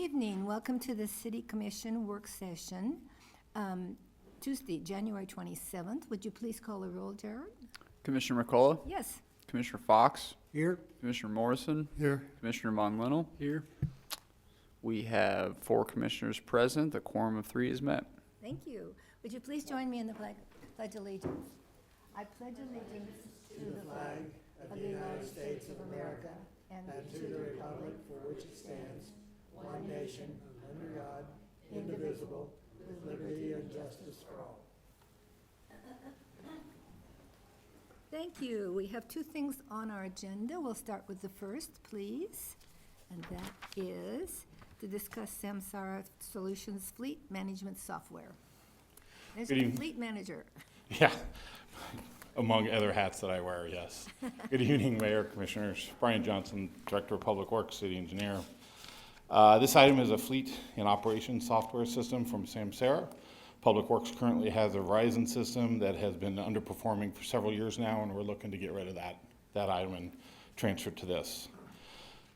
evening. Welcome to the City Commission work session, Tuesday, January 27th. Would you please call the roll, Jared? Commissioner McCullough? Yes. Commissioner Fox? Here. Commissioner Morrison? Here. Commissioner Von Linnell? Here. We have 4 commissioners present. The quorum of 3 is met. Thank you. Would you please join me in the Pledge Allegiance? I pledge allegiance to the flag of the United States of America and to the republic for which it stands, one nation, under God, indivisible, with liberty and justice for all. Thank you. We have 2 things on our agenda. We'll start with the first, please. And that is to discuss Samsara Solutions Fleet Management Software. There's Good a evening. fleet manager. Yeah, among other hats that I wear, yes. Good evening, Mayor, Commissioners. Brian Johnson, Director of Public Works, City Engineer. This item is a fleet and operations software system from Samsara. Public Works currently has a Verizon system that has been underperforming for several years now, and we're looking to get rid of that item and transfer it to this.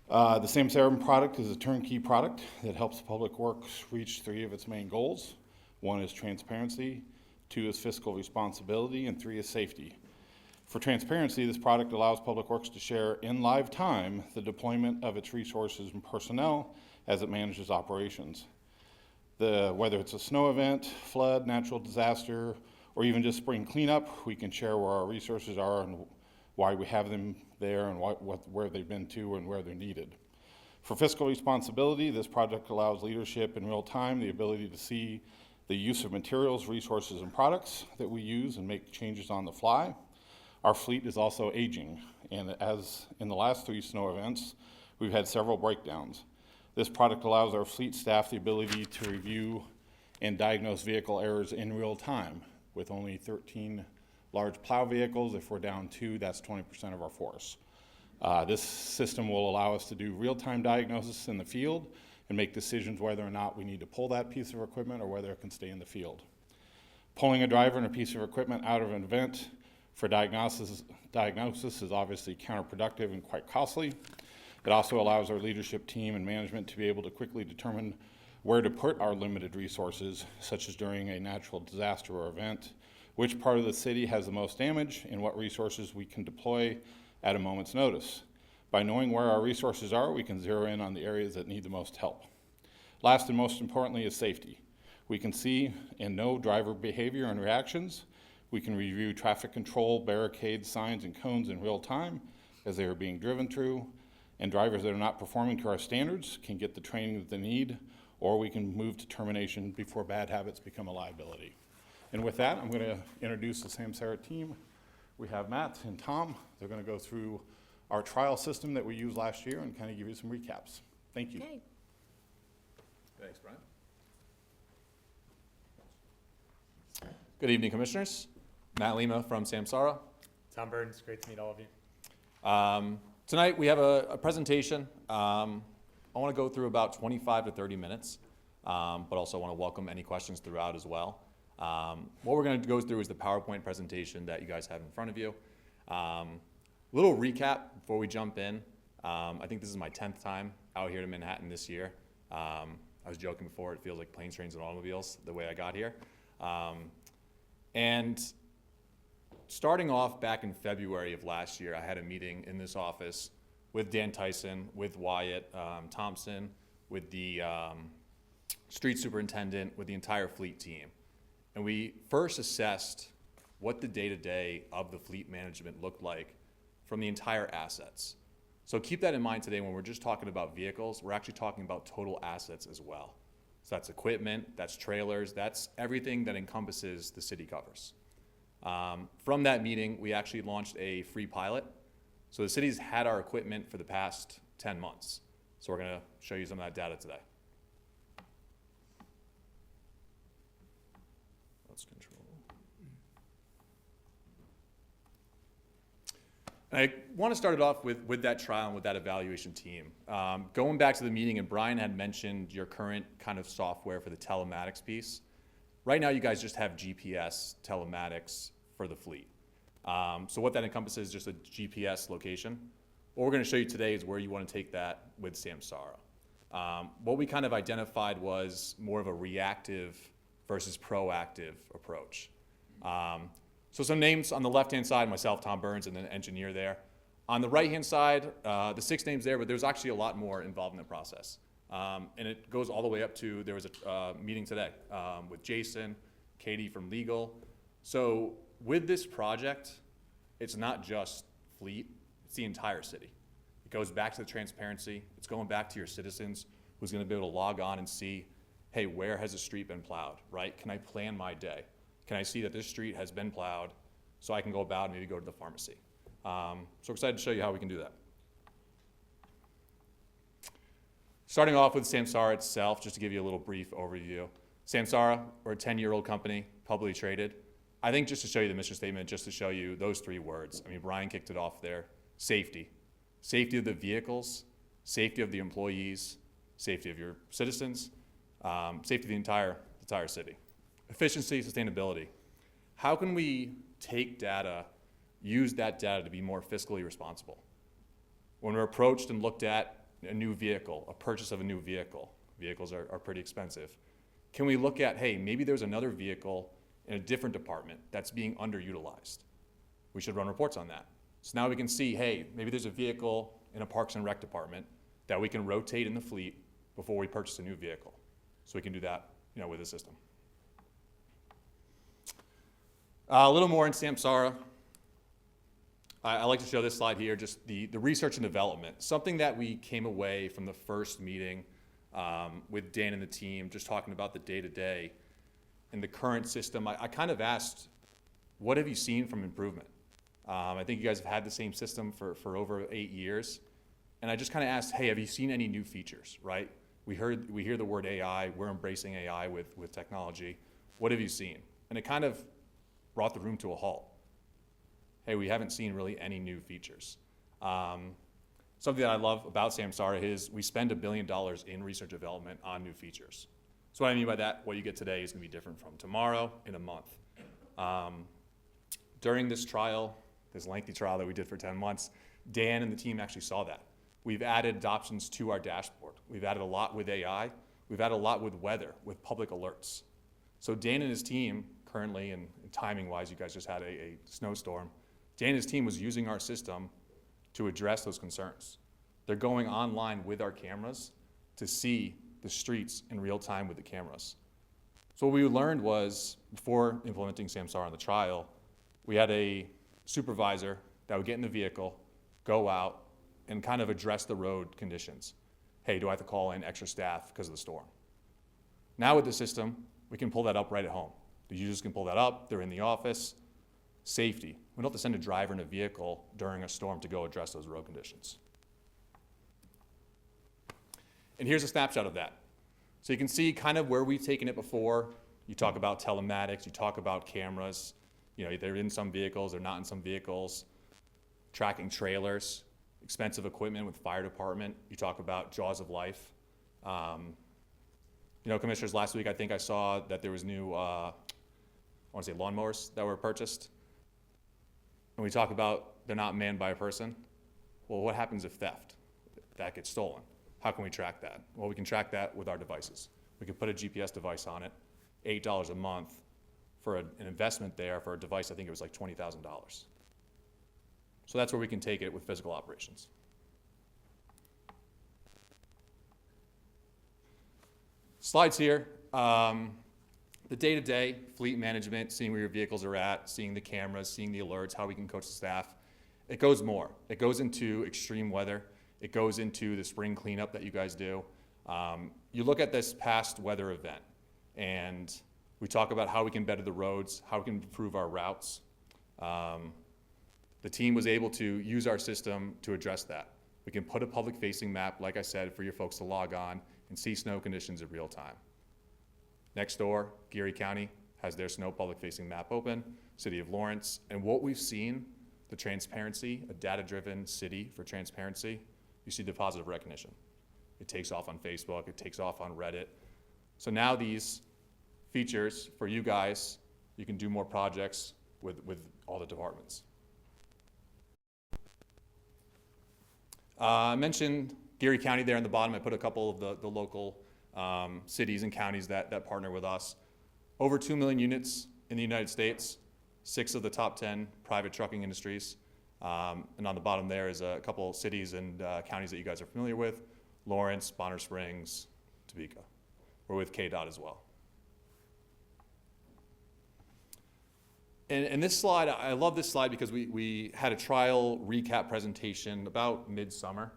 The Samsara product is a turnkey product that helps Public Works reach 3 of its main goals. 1 is transparency, 2 is fiscal responsibility, and 3 is safety. For transparency, this product allows Public Works to share in live time the deployment of its resources and personnel as it manages operations. Whether it's a snow event, flood, natural disaster, or even just spring cleanup, we can share where our resources are and why we have them there and where they've been to and where they're needed. For fiscal responsibility, this project allows leadership in real time, the ability to see the use of materials, resources, and products that we use and make changes on the fly. Our fleet is also aging, and as in the last 3 snow events, we've had several breakdowns. This product allows our fleet staff the ability to review and diagnose vehicle errors in real time. With only 13 large plow vehicles, if we're down 2, that's 20% of our force. This system will allow us to do real-time diagnosis in the field and make decisions whether or not we need to pull that piece of equipment or whether it can stay in the field. Pulling a driver and a piece of equipment out of an event for diagnosis is obviously counterproductive and quite costly. It also allows our leadership team and management to be able to quickly determine where to put our limited resources, such as during a natural disaster or event, which part of the city has the most damage, and what resources we can deploy at a moment's notice. By knowing where our resources are, we can zero in on the areas that need the most help. Last and most importantly is safety. We can see and know driver behavior and reactions. We can review traffic control, barricades, signs, and cones in real time as they are being driven through. And drivers that are not performing to our standards can get the training that they need, or we can move to termination before bad habits become a liability. And with that, I'm going to introduce the Samsara team. We have Matt and Tom. They're going to go through our trial system that we used last year and kind of give you some recaps. Thank you. Okay. Thanks, Brian. Good evening, Commissioners. Matt Lima from Samsara. Tom Burns, great to meet all of you. Tonight we have a presentation. I want to go through about 25 to 30 minutes, but also want to welcome any questions throughout as well. What we're going to go through is the PowerPoint presentation that you guys have in front of you. Little recap before we jump in. I think this is my 10th time out here to Manhattan this year. I was joking before, it feels like planes, trains, and automobiles the way I got here. And starting off back in February of last year, I had a meeting in this office with Dan Tyson, with Wyatt Thompson, with the street superintendent, with the entire fleet team. And we first assessed what the day-to-day of the fleet management looked like from the entire assets. So keep that in mind today when we're just talking about vehicles, we're actually talking about total assets as well. So that's equipment, that's trailers, that's everything that encompasses the city covers. From that meeting, we actually launched a free pilot. So the city's had our equipment for the past 10 months. So we're gonna show you some of that data today. Let's control. I want to start it off with that trial and with that evaluation team. Going back to the meeting, and Brian had mentioned your current kind of software for the telematics piece. Right now, you guys just have GPS telematics for the fleet. So what that encompasses is just a GPS location. What we're going to show you today is where you want to take that with Samsara. What we kind of identified was more of a reactive versus proactive approach. So some names on the left-hand side, myself, Tom Burns, and then engineer there. On the right-hand side, the 6 names there, but there's actually a lot more involved in the process. And it goes all the way up to, there was a meeting today with Jason, Katie from legal. So with this project, it's not just fleet, it's the entire city. It goes back to the transparency. It's going back to your citizens who's going to be able to log on and see, hey, where has a street been plowed, right? Can I plan my day? Can I see that this street has been plowed so I can go about and maybe go to the pharmacy? So we're excited to show you how we can do that. Starting off with Samsara itself, just to give you a little brief overview. Samsara, we're a 10-year-old company, publicly traded. I think just to show you the mission statement, just to show you those 3 words. I mean, Brian kicked it off there. Safety. Safety of the vehicles, safety of the employees, safety of your citizens, safety of the entire city. Efficiency, sustainability. How can we take data, use that data to be more fiscally responsible? When we're approached and looked at a new vehicle, a purchase of a new vehicle, vehicles are pretty expensive. Can we look at, hey, maybe there's another vehicle in a different department that's being underutilized? We should run reports on that. So now we can see, hey, maybe there's a vehicle in a Parks and Rec department that we can rotate in the fleet before we purchase a new vehicle. So we can do that, with the system. A little more in Samsara. I like to show this slide here, just the research and development. Something that we came away from the first meeting with Dan and the team, just talking about the day-to-day and the current system. I kind of asked, what have you seen from improvement? I think you guys have had the same system for over 8 years. And I just kind of asked, hey, have you seen any new features, right? We hear the word AI, we're embracing AI with technology. What have you seen? And it kind of brought the room to a halt. Hey, we haven't seen really any new features. Something that I love about Samsara is we spend $1 billion in research and development on new features. So what I mean by that, what you get today is gonna be different from tomorrow in a month. During this trial, this lengthy trial that we did for 10 months, Dan and the team actually saw that. We've added adoptions to our dashboard. We've added a lot with AI. We've added a lot with weather, with public alerts. So Dan and his team currently, and timing-wise, you guys just had a snowstorm. Dan and his team was using our system to address those concerns. They're going online with our cameras to see the streets in real time with the cameras. So what we learned was, before implementing Samsara on the trial, we had a supervisor that would get in the vehicle, go out, and kind of address the road conditions. Hey, do I have to call in extra staff because of the storm? Now with the system, we can pull that up right at home. The users can pull that up, they're in the office. Safety. We don't have to send a driver in a vehicle during a storm to go address those road conditions. And here's a snapshot of that. So you can see kind of where we've taken it before. You talk about telematics, you talk about cameras. They're in some vehicles, they're not in some vehicles. Tracking trailers, expensive equipment with fire department. You talk about jaws of life. Commissioners, last week I think I saw that there was new, I want to say lawnmowers that were purchased. And we talk about they're not manned by a person. Well, what happens if that gets stolen? How can we track that? Well, we can track that with our devices. We can put a GPS device on it, $8 a month for an investment there for a device, I think it was like $20,000. So that's where we can take it with physical operations. Slides here. The day-to-day fleet management, seeing where your vehicles are at, seeing the cameras, seeing the alerts, how we can coach the staff. It goes more. It goes into extreme weather. It goes into the spring cleanup that you guys do. You look at this past weather event, and we talk about how we can better the roads, how we can improve our routes. The team was able to use our system to address that. We can put a public-facing map, like I said, for your folks to log on and see snow conditions in real time. Next door, Geary County has their snow public-facing map open, City of Lawrence, and what we've seen, the transparency, a data-driven city for transparency, you see the positive recognition. It takes off on Facebook, it takes off on Reddit. So now these features for you guys, you can do more projects with all the departments. I mentioned Geary County there on the bottom, I put a couple of the local cities and counties that partner with us. Over 2 million units in the United States, 6 of the top 10 private trucking industries. And on the bottom there is a couple cities and counties that you guys are familiar with: Lawrence, Bonner Springs, Topeka. We're with KDOT as well. And this slide, I love this slide because we had a trial recap presentation about midsummer.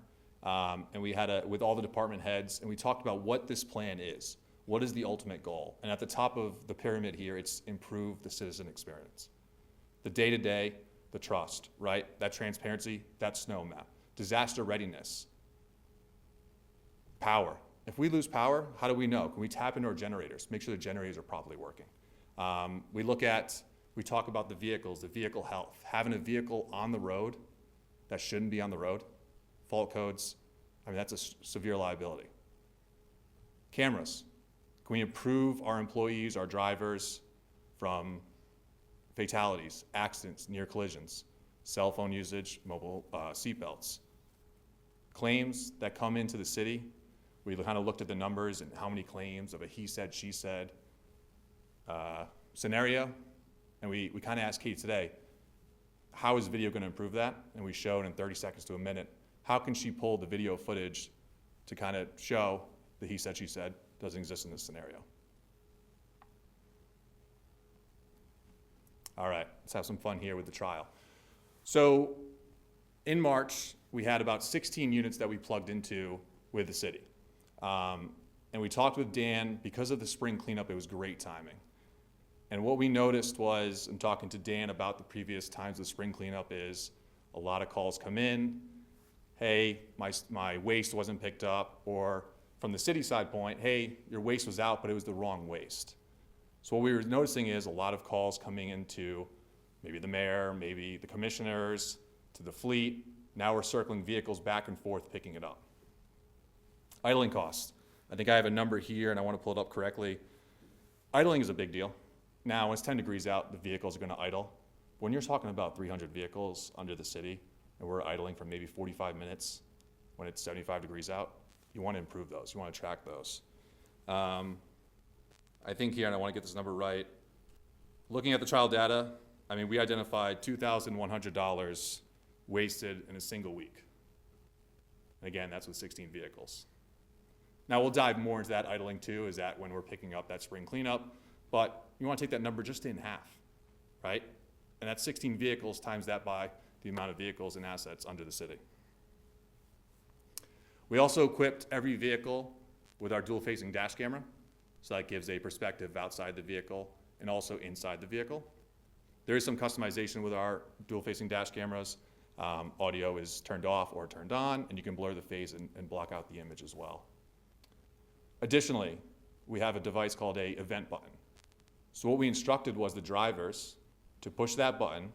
And we had with all the department heads, and we talked about what this plan is. What is the ultimate goal? And at the top of the pyramid here, it's improve the citizen experience. The day-to-day, the trust, right? That transparency, that snow map. Disaster readiness. Power. If we lose power, how do we know? Can we tap into our generators? Make sure the generators are properly working. We talk about the vehicles, the vehicle health. Having a vehicle on the road that shouldn't be on the road, fault codes, I mean, that's a severe liability. Cameras. Can we improve our employees, our drivers from fatalities, accidents, near collisions, cell phone usage, mobile seatbelts? Claims that come into the city, we kind of looked at the numbers and how many claims of a he said, she said scenario, and we kind of asked Kate today, how is video going to improve that? And we showed in 30 seconds to a minute, how can she pull the video footage to kind of show the he said, she said doesn't exist in this scenario? All right, let's have some fun here with the trial. So in March, we had about 16 units that we plugged into with the city. And we talked with Dan. Because of the spring cleanup, it was great timing. And what we noticed was, in talking to Dan about the previous times of spring cleanup, is a lot of calls come in, hey, my waste wasn't picked up, or from the city side point, hey, your waste was out, but it was the wrong waste. So what we were noticing is a lot of calls coming into maybe the mayor, maybe the commissioners, to the fleet. Now we're circling vehicles back and forth, picking it up. Idling costs. I think I have a number here, and I want to pull it up correctly. Idling is a big deal. Now, when it's 10 degrees out, the vehicles are going to idle. When you're talking about 300 vehicles under the city, and we're idling for maybe 45 minutes when it's 75 degrees out, you want to improve those. You want to track those. I think here, and I want to get this number right, looking at the trial data, I mean, we identified $2,100 wasted in a single week. And again, that's with 16 vehicles. Now, we'll dive more into that idling too, is that when we're picking up that spring cleanup, but you want to take that number just in half, right? And that's 16 vehicles times that by the amount of vehicles and assets under the city. We also equipped every vehicle with our dual-facing dash camera, so that gives a perspective outside the vehicle and also inside the vehicle. There is some customization with our dual-facing dash cameras. Audio is turned off or turned on, and you can blur the face and block out the image as well. Additionally, we have a device called a event button. So what we instructed was the drivers to push that button.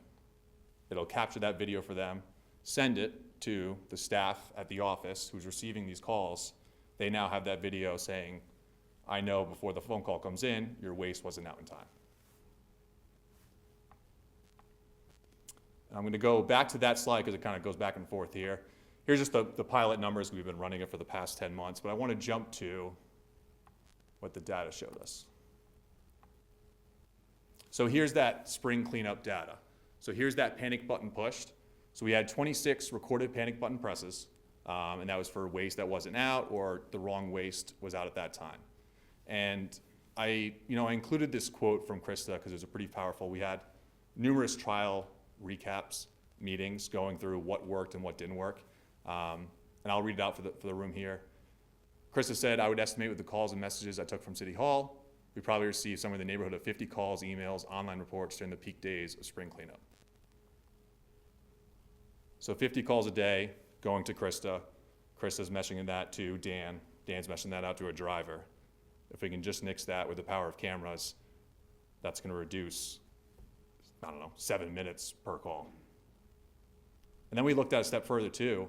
It'll capture that video for them, send it to the staff at the office who's receiving these calls. They now have that video saying, I know before the phone call comes in, your waste wasn't out in time. I'm going to go back to that slide because it kind of goes back and forth here. Here's just the pilot numbers. We've been running it for the past 10 months, but I want to jump to what the data showed us. So here's that spring cleanup data. So here's that panic button pushed. So we had 26 recorded panic button presses, and that was for waste that wasn't out or the wrong waste was out at that time. And I included this quote from Krista because it was pretty powerful. We had numerous trial recaps, meetings going through what worked and what didn't work. And I'll read it out for the room here. Krista said, I would estimate with the calls and messages I took from City Hall, we probably received somewhere in the neighborhood of 50 calls, emails, online reports during the peak days of spring cleanup. So 50 calls a day going to Krista. Krista's meshing that to Dan. Dan's meshing that out to a driver. If we can just nix that with the power of cameras, that's going to reduce, 7 minutes per call. And then we looked at a step further too.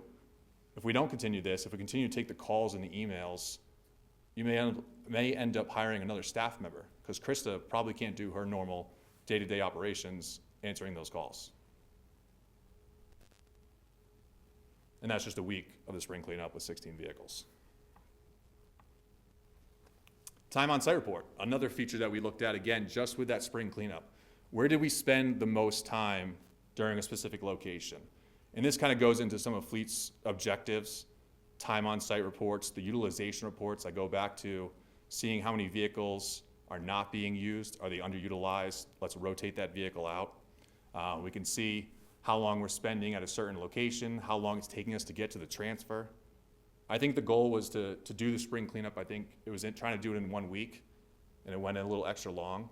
If we don't continue this, if we continue to take the calls and the emails, you may end up hiring another staff member because Krista probably can't do her normal day-to-day operations answering those calls. And that's just a week of the spring cleanup with 16 vehicles. Time on site report, another feature that we looked at again, just with that spring cleanup. Where did we spend the most time during a specific location? And this kind of goes into some of Fleet's objectives, time on site reports, the utilization reports. I go back to seeing how many vehicles are not being used. Are they underutilized? Let's rotate that vehicle out. We can see how long we're spending at a certain location, how long it's taking us to get to the transfer. I think the goal was to do the spring cleanup. I think it was trying to do it in 1 week, and it went in a little extra long.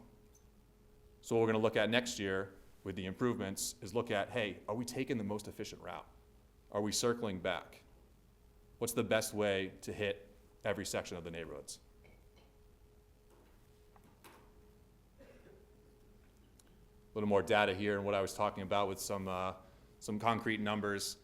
So what we're gonna look at next year with the improvements is look at, hey, are we taking the most efficient route? Are we circling back? What's the best way to hit every section of the neighborhoods? A little more data here and what I was talking about with some concrete numbers.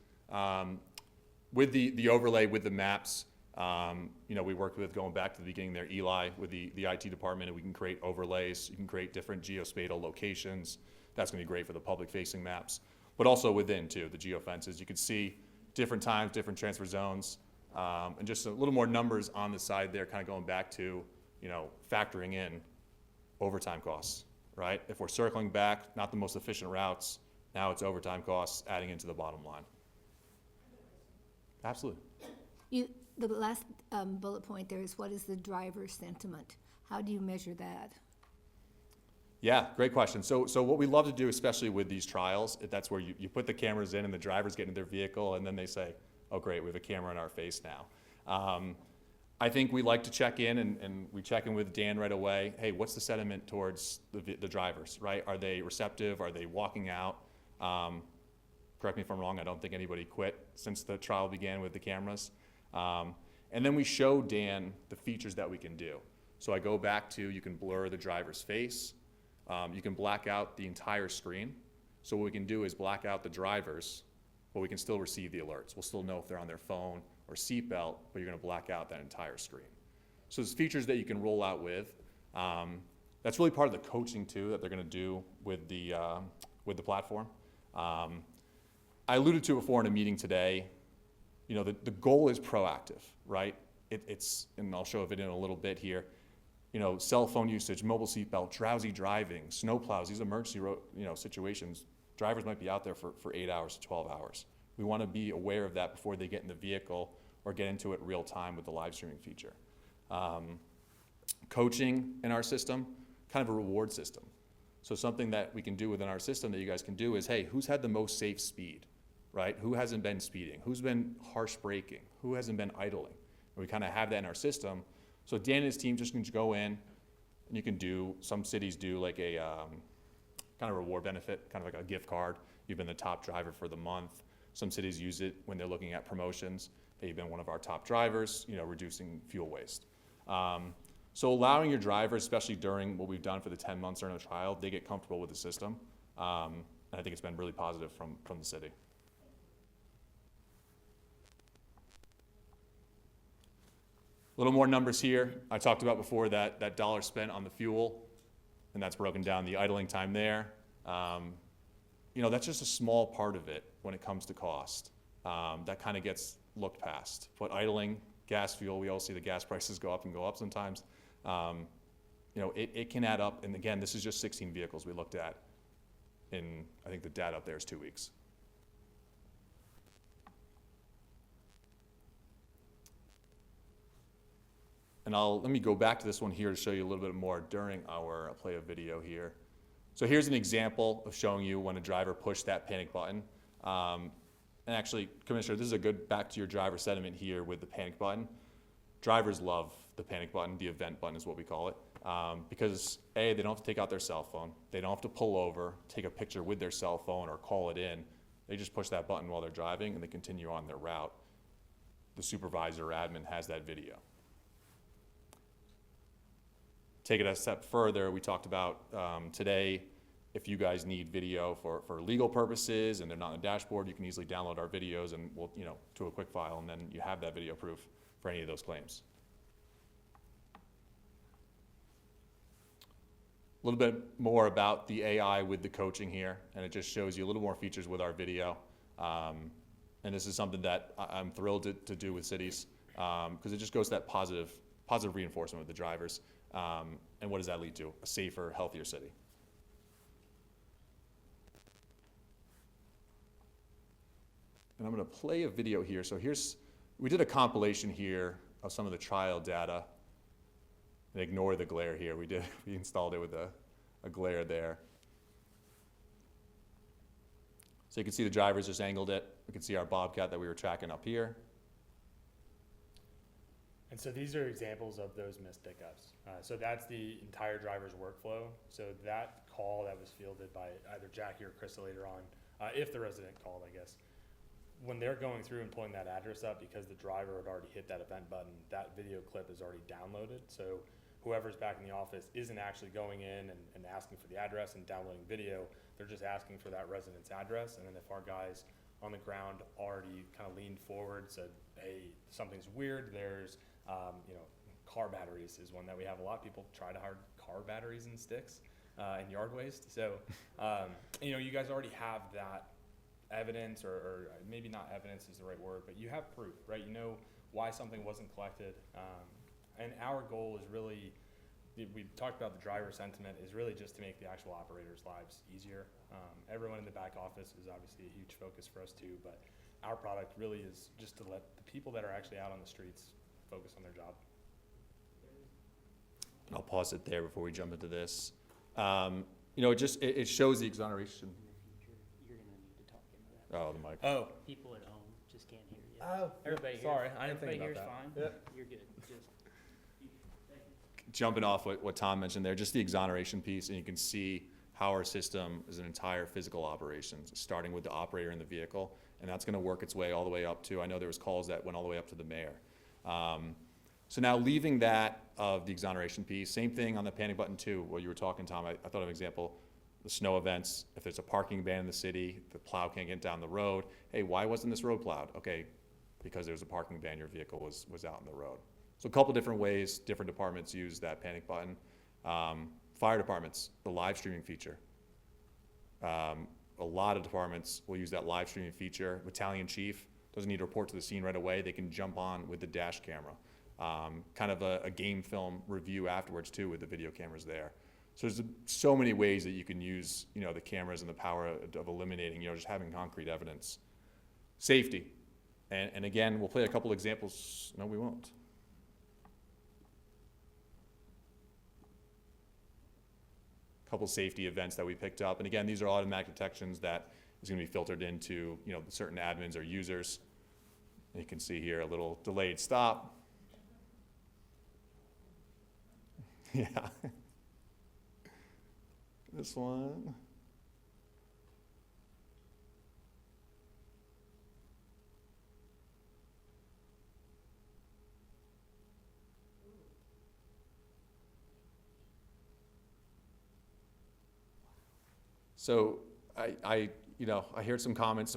With the overlay, with the maps, we worked with, going back to the beginning there, Eli with the IT department, and we can create overlays. You can create different geospatial locations. That's gonna be great for the public-facing maps. But also within, too, the geofences. You can see different times, different transfer zones, and just a little more numbers on the side there, kind of going back to, factoring in overtime costs, right? If we're circling back, not the most efficient routes, now it's overtime costs adding into the bottom line. Absolutely. The last bullet point there is, what is the driver's sentiment? How do you measure that? Yeah, great question. So what we love to do, especially with these trials, that's where you put the cameras in and the drivers get in their vehicle and then they say, oh great, we have a camera in our face now. I think we like to check in and we check in with Dan right away. Hey, what's the sentiment towards the drivers, right? Are they receptive? Are they walking out? Correct me if I'm wrong, I don't think anybody quit since the trial began with the cameras. And then we show Dan the features that we can do. So I go back to, you can blur the driver's face. You can black out the entire screen. So what we can do is black out the drivers, but we can still receive the alerts. We'll still know if they're on their phone or seatbelt, but you're gonna black out that entire screen. So there's features that you can roll out with. That's really part of the coaching too that they're gonna do with the platform. I alluded to it before in a meeting today. The goal is proactive, right? It's, and I'll show a video in a little bit here. Cell phone usage, mobile seatbelt, drowsy driving, snow plows, these emergency situations. Drivers might be out there for 8 hours to 12 hours. We want to be aware of that before they get in the vehicle or get into it real time with the live streaming feature. Coaching in our system, kind of a reward system. So something that we can do within our system that you guys can do is, hey, who's had the most safe speed, right? Who hasn't been speeding? Who's been harsh braking? Who hasn't been idling? And we kind of have that in our system. So Dan and his team just can go in and you can do, some cities do like a kind of reward benefit, kind of like a gift card. You've been the top driver for the month. Some cities use it when they're looking at promotions. Hey, you've been one of our top drivers, reducing fuel waste. So allowing your drivers, especially during what we've done for the 10 months during the trial, they get comfortable with the system. And I think it's been really positive from the city. A little more numbers here. I talked about before that dollar spent on the fuel, and that's broken down the idling time there. That's just a small part of it when it comes to cost. That kind of gets looked past. But idling, gas, fuel, we all see the gas prices go up sometimes. It can add up. And again, this is just 16 vehicles we looked at in, I think the data up there is 2 weeks. And let me go back to this one here to show you a little bit more during our, I'll play a video here. So here's an example of showing you when a driver pushed that panic button. And actually, Commissioner, this is a good back to your driver sentiment here with the panic button. Drivers love the panic button, the event button is what we call it. Because A, they don't have to take out their cell phone. They don't have to pull over, take a picture with their cell phone or call it in. They just push that button while they're driving and they continue on their route. The supervisor or admin has that video. Take it a step further, we talked about today, if you guys need video for legal purposes and they're not on the dashboard, you can easily download our videos and we'll, to a quick file, and then you have that video proof for any of those claims. A little bit more about the AI with the coaching here, and it just shows you a little more features with our video. And this is something that I'm thrilled to do with cities, because it just goes to that positive reinforcement with the drivers. And what does that lead to? A safer, healthier city. And I'm gonna play a video here. So we did a compilation here of some of the trial data. And ignore the glare here. We installed it with a glare there. So you can see the drivers just angled it. We can see our Bobcat that we were tracking up here. And so these are examples of those missed pickups. So that's the entire driver's workflow. So that call that was fielded by either Jackie or Krista later on, if the resident called, I guess, when they're going through and pulling that address up, because the driver had already hit that event button, that video clip is already downloaded. So whoever's back in the office isn't actually going in and asking for the address and downloading video. They're just asking for that resident's address. And then if our guys on the ground already kind of leaned forward, said, hey, something's weird, there's, car batteries is one that we have. A lot of people try to hide car batteries in sticks and yard waste. So, you guys already have that evidence, or maybe not evidence is the right word, but you have proof, right? You know why something wasn't collected. And our goal is really, we talked about the driver sentiment, is really just to make the actual operators' lives easier. Everyone in the back office is obviously a huge focus for us too, but our product really is just to let the people that are actually out on the streets focus on their job. I'll pause it there before we jump into this. It shows the exoneration. In the future, you're gonna need to talk into that. Oh, the mic. Oh, People at home just can't hear you. oh, Everybody sorry, here's, I didn't think everybody about here's that. fine. Yep. You're good. Just Jumping off what Tom mentioned there, just the exoneration piece, and you can see how our system is an entire physical operations, starting with the operator in the vehicle, and that's gonna work its way all the way up to, I know there was calls that went all the way up to the mayor. So now leaving that of the exoneration piece, same thing on the panic button too, what you were talking, Tom, I thought of an example, the snow events, if there's a parking ban in the city, the plow can't get down the road, hey, why wasn't this road plowed? Okay, because there's a parking ban, your vehicle was out in the road. So a couple different ways different departments use that panic button. Fire departments, the live streaming feature. A lot of departments will use that live streaming feature. Battalion chief doesn't need to report to the scene right away. They can jump on with the dash camera. Kind of a game film review afterwards too with the video cameras there. So there's so many ways that you can use, the cameras and the power of eliminating, just having concrete evidence. Safety. And again, we'll play a couple examples. No, we won't. Couple safety events that we picked up. And again, these are automatic detections that is going to be filtered into, certain admins or users. And you can see here a little delayed stop. Yeah. This one. So I heard some comments,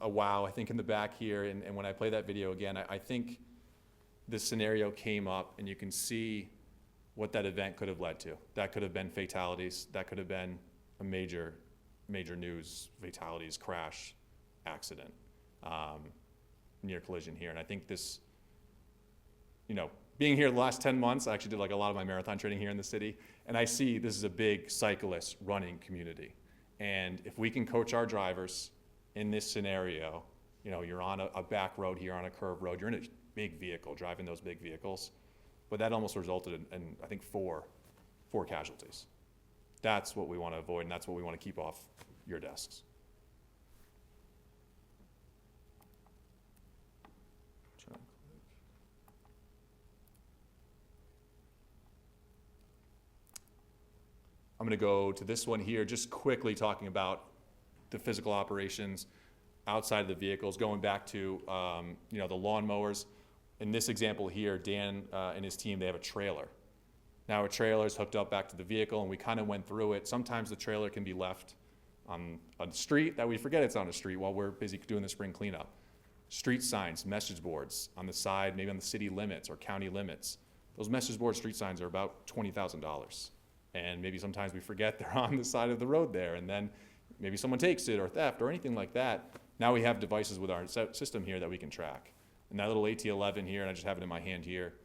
a wow, I think in the back here, and when I play that video again, I think this scenario came up, and you can see what that event could have led to. That could have been fatalities. That could have been a major news, fatalities, crash, accident, near collision here. And I think this, being here the last 10 months, I actually did a lot of my marathon training here in the city, and I see this is a big cyclist running community. And if we can coach our drivers in this scenario, you're on a back road here, on a curved road, you're in a big vehicle, driving those big vehicles, but that almost resulted in I think, four casualties. That's what we want to avoid, and that's what we want to keep off your desks. I'm going to go to this one here, just quickly talking about the physical operations outside of the vehicles, going back to the lawnmowers. In this example here, Dan and his team, they have a trailer. Now a trailer is hooked up back to the vehicle, and we kind of went through it. Sometimes the trailer can be left on a street that we forget it's on a street while we're busy doing the spring cleanup. Street signs, message boards on the side, maybe on the city limits or county limits. Those message board street signs are about $20,000. And maybe sometimes we forget they're on the side of the road there, and then maybe someone takes it or theft or anything like that. Now we have devices with our system here that we can track. And that little AT11 here, and I just have it in my hand here,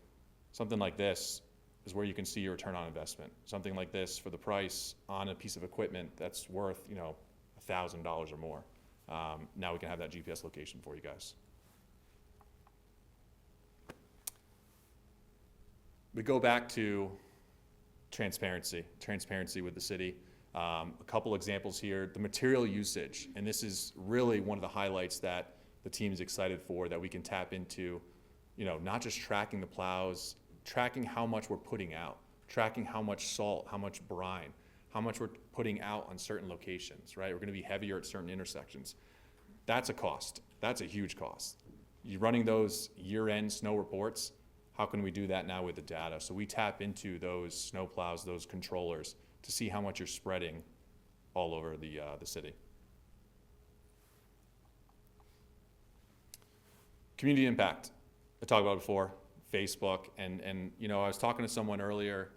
something like this is where you can see your return on investment. Something like this for the price on a piece of equipment that's worth, you know, $1,000 or more. Now we can have that GPS location for you guys. We go back to transparency with the city. A couple examples here, the material usage, and this is really one of the highlights that the team is excited for, that we can tap into, you know, not just tracking the plows, tracking how much we're putting out, tracking how much salt, how much brine, how much we're putting out on certain locations, right? We're gonna be heavier at certain intersections. That's a cost. That's a huge cost. You're running those year-end snow reports. How can we do that now with the data? So we tap into those snow plows, those controllers, to see how much you're spreading all over the city. Community impact, I talked about it before, Facebook, and you know, I was talking to someone earlier,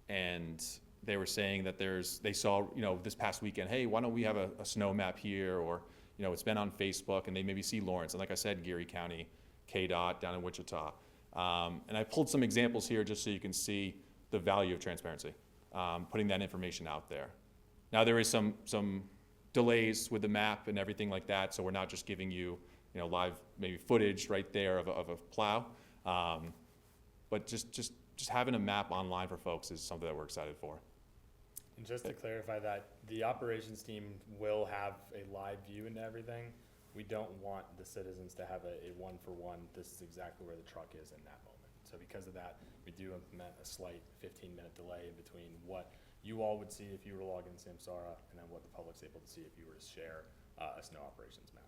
and they were saying that they saw, you know, this past weekend, hey, why don't we have a snow map here, or, you know, it's been on Facebook, and they maybe see Lawrence, and like I said, Geary County, KDOT down in Wichita. And I pulled some examples here just so you can see the value of transparency, putting that information out there. Now there is some delays with the map and everything like that, so we're not just giving you, you know, live maybe footage right there of a plow, but just having a map online for folks is something that we're excited for. And just to clarify that, the operations team will have a live view into everything. We don't want the citizens to have a one-for-one, this is exactly where the truck is in that moment. So because of that, we do implement a slight 15-minute delay in between what you all would see if you were to log in Samsara, and then what the public's able to see if you were to share a snow operations map.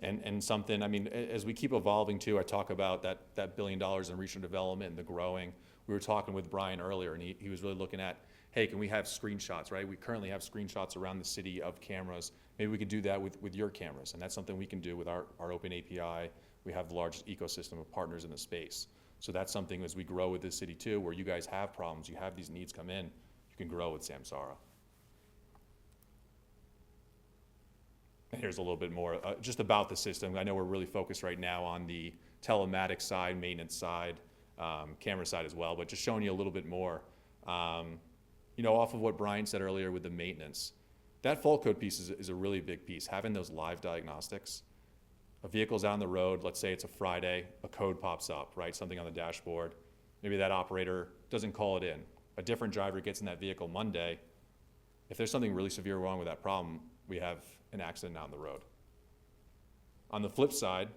And something, I mean, as we keep evolving too, I talk about that $1 billion in research and development and the growing. We were talking with Brian earlier, and he was really looking at, hey, can we have screenshots, right? We currently have screenshots around the city of cameras. Maybe we could do that with your cameras, and that's something we can do with our open API. We have the largest ecosystem of partners in the space. So that's something as we grow with this city too, where you guys have problems, you have these needs come in, you can grow with Samsara. And here's a little bit more just about the system. I know we're really focused right now on the telematics side, maintenance side, camera side as well, but just showing you a little bit more. You know, off of what Brian said earlier with the maintenance, that fault code piece is a really big piece. Having those live diagnostics, a vehicle's on the road, let's say it's a Friday, a code pops up, right? Something on the dashboard. Maybe that operator doesn't call it in. A different driver gets in that vehicle Monday. If there's something really severe wrong with that problem, we have an accident down the road. On the flip side,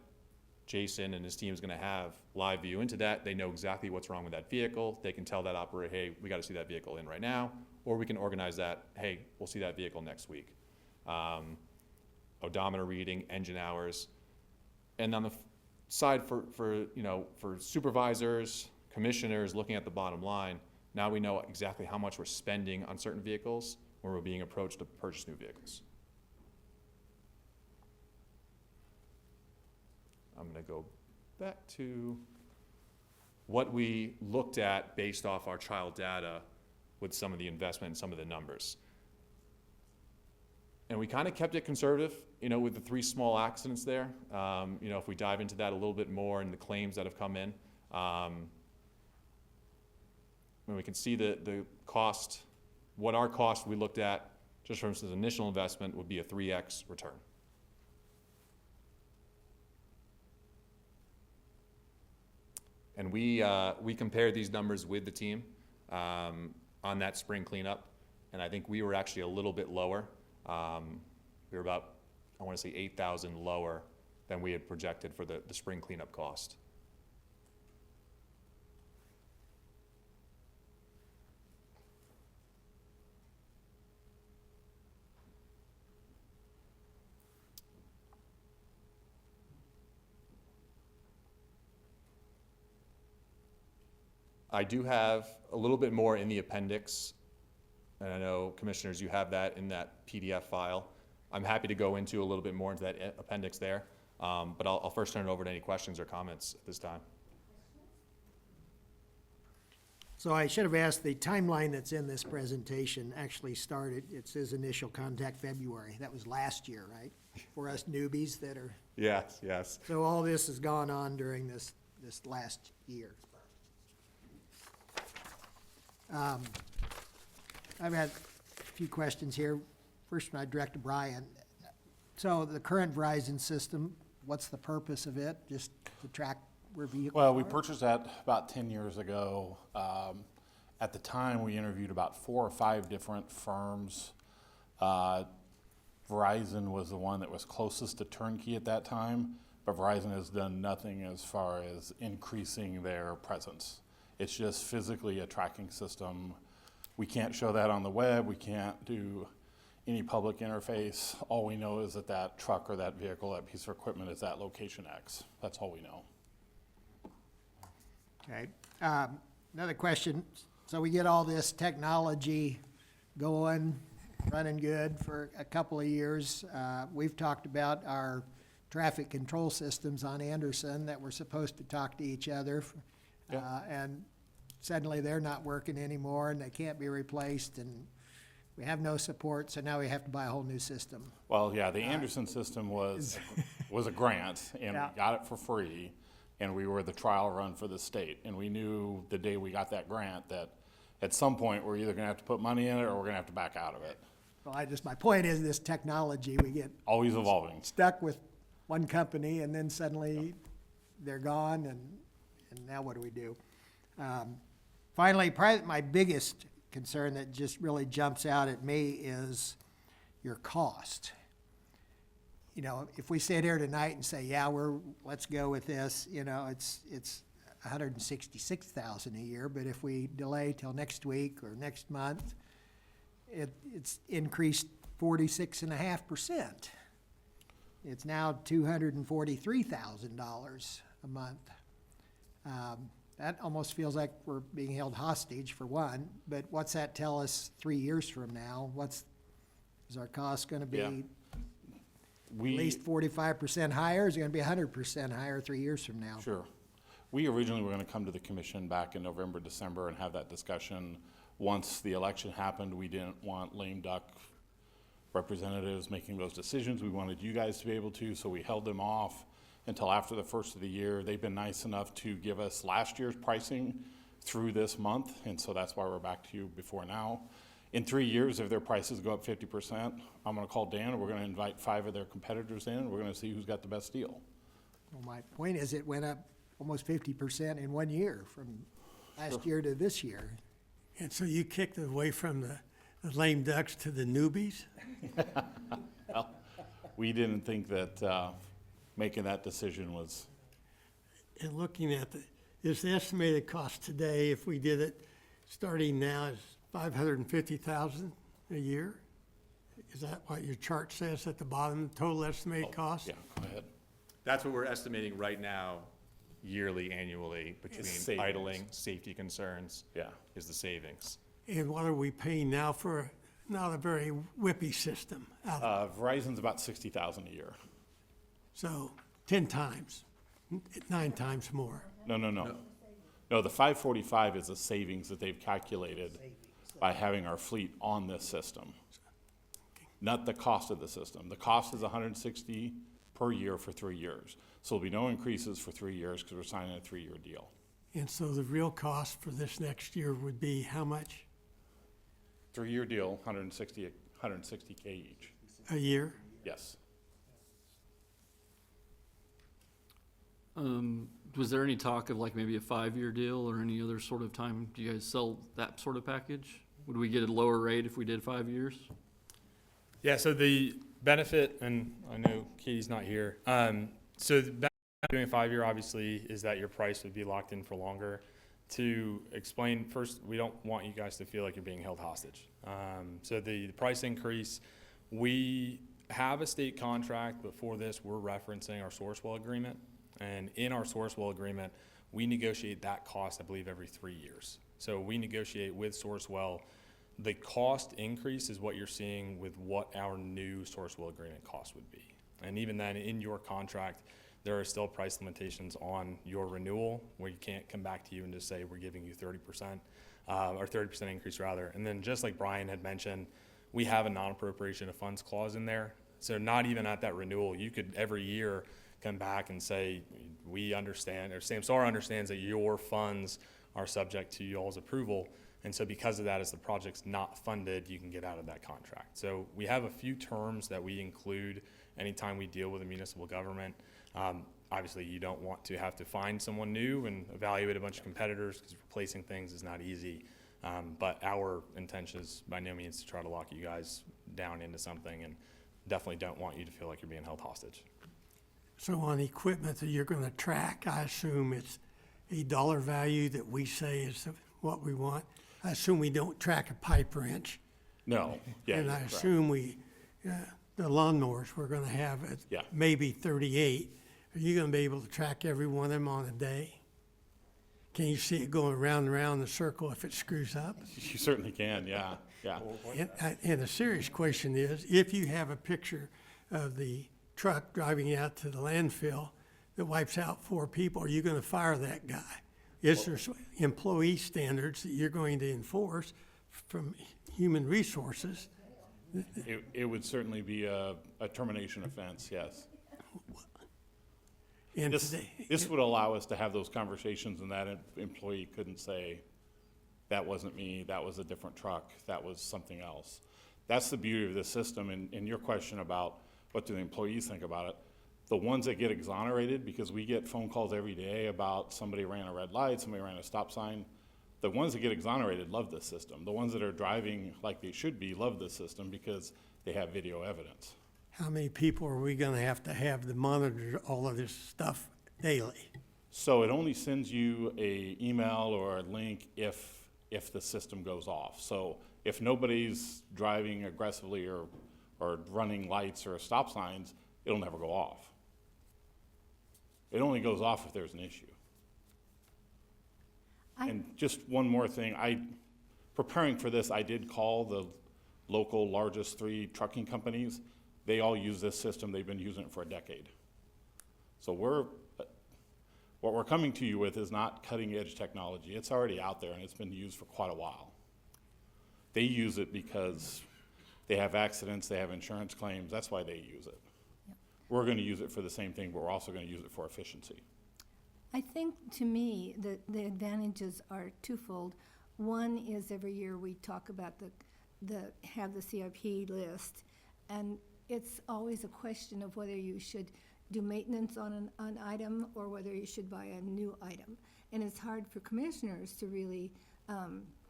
Jason and his team is going to have live view into that. They know exactly what's wrong with that vehicle. They can tell that operator, hey, we got to see that vehicle in right now, or we can organize that, hey, we'll see that vehicle next week. Odometer reading, engine hours. And on the side for supervisors, commissioners looking at the bottom line, now we know exactly how much we're spending on certain vehicles when we're being approached to purchase new vehicles. I'm going to go back to what we looked at based off our trial data with some of the investment and some of the numbers. And we kind of kept it conservative, you know, with the 3 small accidents there. You know, if we dive into that a little bit more and the claims that have come in, when we can see the cost, what our cost we looked at, just for instance, initial investment would be a 3x return. And we compared these numbers with the team on that spring cleanup, and I think we were actually a little bit lower. We were about, I want to say 8,000 lower than we had projected for the spring cleanup cost. I do have a little bit more in the appendix, and I know, commissioners, you have that in that PDF file. I'm happy to go into a little bit more into that appendix there, but I'll first turn it over to any questions or comments at this time. So I should have asked, the timeline that's in this presentation actually started, it says initial contact February. That was last year, right? For us newbies that are, Yes, yes. so all this has gone on during this last year. I've had a few questions here. First one I direct to Brian. So the current Verizon system, what's the purpose of it? Just to track where vehicles Well, we are? purchased that about 10 years ago. At the time, we interviewed about 4 or 5 different firms. Verizon was the one that was closest to turnkey at that time, but Verizon has done nothing as far as increasing their presence. It's just physically a tracking system. We can't show that on the web. We can't do any public interface. All we know is that that truck or that vehicle, that piece of equipment is at location X. That's all we know. Okay. Another question. So we get all this technology going, running good for a couple of years. We've talked about our traffic control systems on Anderson that were supposed to talk to each other. And suddenly they're not working anymore and they can't be replaced and we have no support, so now we have to buy a whole new system. Well, yeah, the Anderson system was a grant, and Yeah. we got it for free, and we were the trial run for the state. And we knew the day we got that grant that at some point, we're either gonna have to put money in it or we're gonna have to back out of it. Well, my point is this technology, we get Always evolving. stuck with one company and then suddenly they're gone and now what do we do? Finally, probably my biggest concern that just really jumps out at me is your cost. You know, if we sit here tonight and say, yeah, let's go with this, you know, it's $166,000 a year, but if we delay till next week or next month, it's increased 46.5%. It's now $243,000 a month. That almost feels like we're being held hostage for one, but what's that tell us 3 years from now? Is our cost gonna be Yeah. at We, least 45% higher? Is it gonna be 100% higher 3 years from now? sure. We originally were gonna come to the commission back in November, December and have that discussion. Once the election happened, we didn't want lame duck representatives making those decisions. We wanted you guys to be able to, so we held them off until after the first of the year. They've been nice enough to give us last year's pricing through this month, and so that's why we're back to you before now. In 3 years, if their prices go up 50%, I'm gonna call Dan, and we're gonna invite 5 of their competitors in, and we're gonna see who's got the best deal. Well, my point is it went up almost 50% in 1 year from last year to this year. And so you kicked it away from the lame ducks to the newbies? Well, we didn't think that, making that decision was, And looking at is the estimated cost today, if we did it starting now, is $550,000 a year? Is that what your chart says at the bottom, total estimated cost? yeah, go ahead. That's what we're estimating right now, yearly, annually, between savings. idling, safety concerns, Yeah. is the savings. And what are we paying now for not a very whippy system? Verizon's about 60,000 a year. So 10 times, 9 times more. No. No, the 545 is a savings that they've calculated by having our fleet on this system. Not the cost of the system. The cost is 160 per year for 3 years. So there'll be no increases for 3 years because we're signing a 3-year deal. And so the real cost for this next year would be how much 3-year deal, 160K each. a year? Yes. Was there any talk of like maybe a 5-year deal or any other sort of time? Do you guys sell that sort of package? Would we get a lower rate if we did 5 years? Yeah, so the benefit, and I know Katie's not here, so the benefit of doing a 5-year obviously is that your price would be locked in for longer. To explain, first, we don't want you guys to feel like you're being held hostage. So the price increase, we have a state contract, but for this, we're referencing our Sourcewell agreement. And in our Sourcewell agreement, we negotiate that cost, I believe, every 3 years. So we negotiate with Sourcewell. The cost increase is what you're seeing with what our new Sourcewell agreement cost would be. And even then, in your contract, there are still price limitations on your renewal where you can't come back to you and just say, we're giving you 30%, or 30% increase rather. And then just like Brian had mentioned, we have a non-appropriation of funds clause in there. So not even at that renewal, you could every year come back and say, we understand, or Samsara understands that your funds are subject to y'all's approval. And so because of that, as the project's not funded, you can get out of that contract. So we have a few terms that we include anytime we deal with a municipal government. Obviously, you don't want to have to find someone new and evaluate a bunch of competitors, because replacing things is not easy. But our intention is by no means to try to lock you guys down into something, and definitely don't want you to feel like you're being held hostage. So on equipment that you're gonna track, I assume it's a dollar value that we say is what we want. I assume we don't track a pipe wrench. No, yeah. And I right. assume the lawnmowers, we're gonna have at Yeah. maybe 38. Are you gonna be able to track every one of them on a day? Can you see it going round and round in the circle if it screws up? You certainly can, yeah, yeah. And a serious question is, if you have a picture of the truck driving out to the landfill that wipes out 4 people, are you gonna fire that guy? Is there employee standards that you're going to enforce from human resources? It would certainly be a termination offense, yes. And This today, would allow us to have those conversations, and that employee couldn't say, that wasn't me, that was a different truck, that was something else. That's the beauty of this system, and your question about what do the employees think about it. The ones that get exonerated, because we get phone calls every day about somebody ran a red light, somebody ran a stop sign, the ones that get exonerated love this system. The ones that are driving like they should be love this system because they have video evidence. how many people are we gonna have to monitor all of this stuff daily? So it only sends you a email or a link if the system goes off. So if nobody's driving aggressively or running lights or stop signs, it'll never go off. It only goes off if there's an issue. And just one more thing, preparing for this, I did call the local largest 3 trucking companies. They all use this system. They've been using it for a decade. So what we're coming to you with is not cutting edge technology. It's already out there and it's been used for quite a while. They use it because they have accidents, they have insurance claims, that's why they use it. Yep. We're gonna use it for the same thing, but we're also gonna use it for efficiency. I think, to me, the advantages are twofold. One is every year we talk about have the CIP list, and it's always a question of whether you should do maintenance on an item or whether you should buy a new item. And it's hard for commissioners to really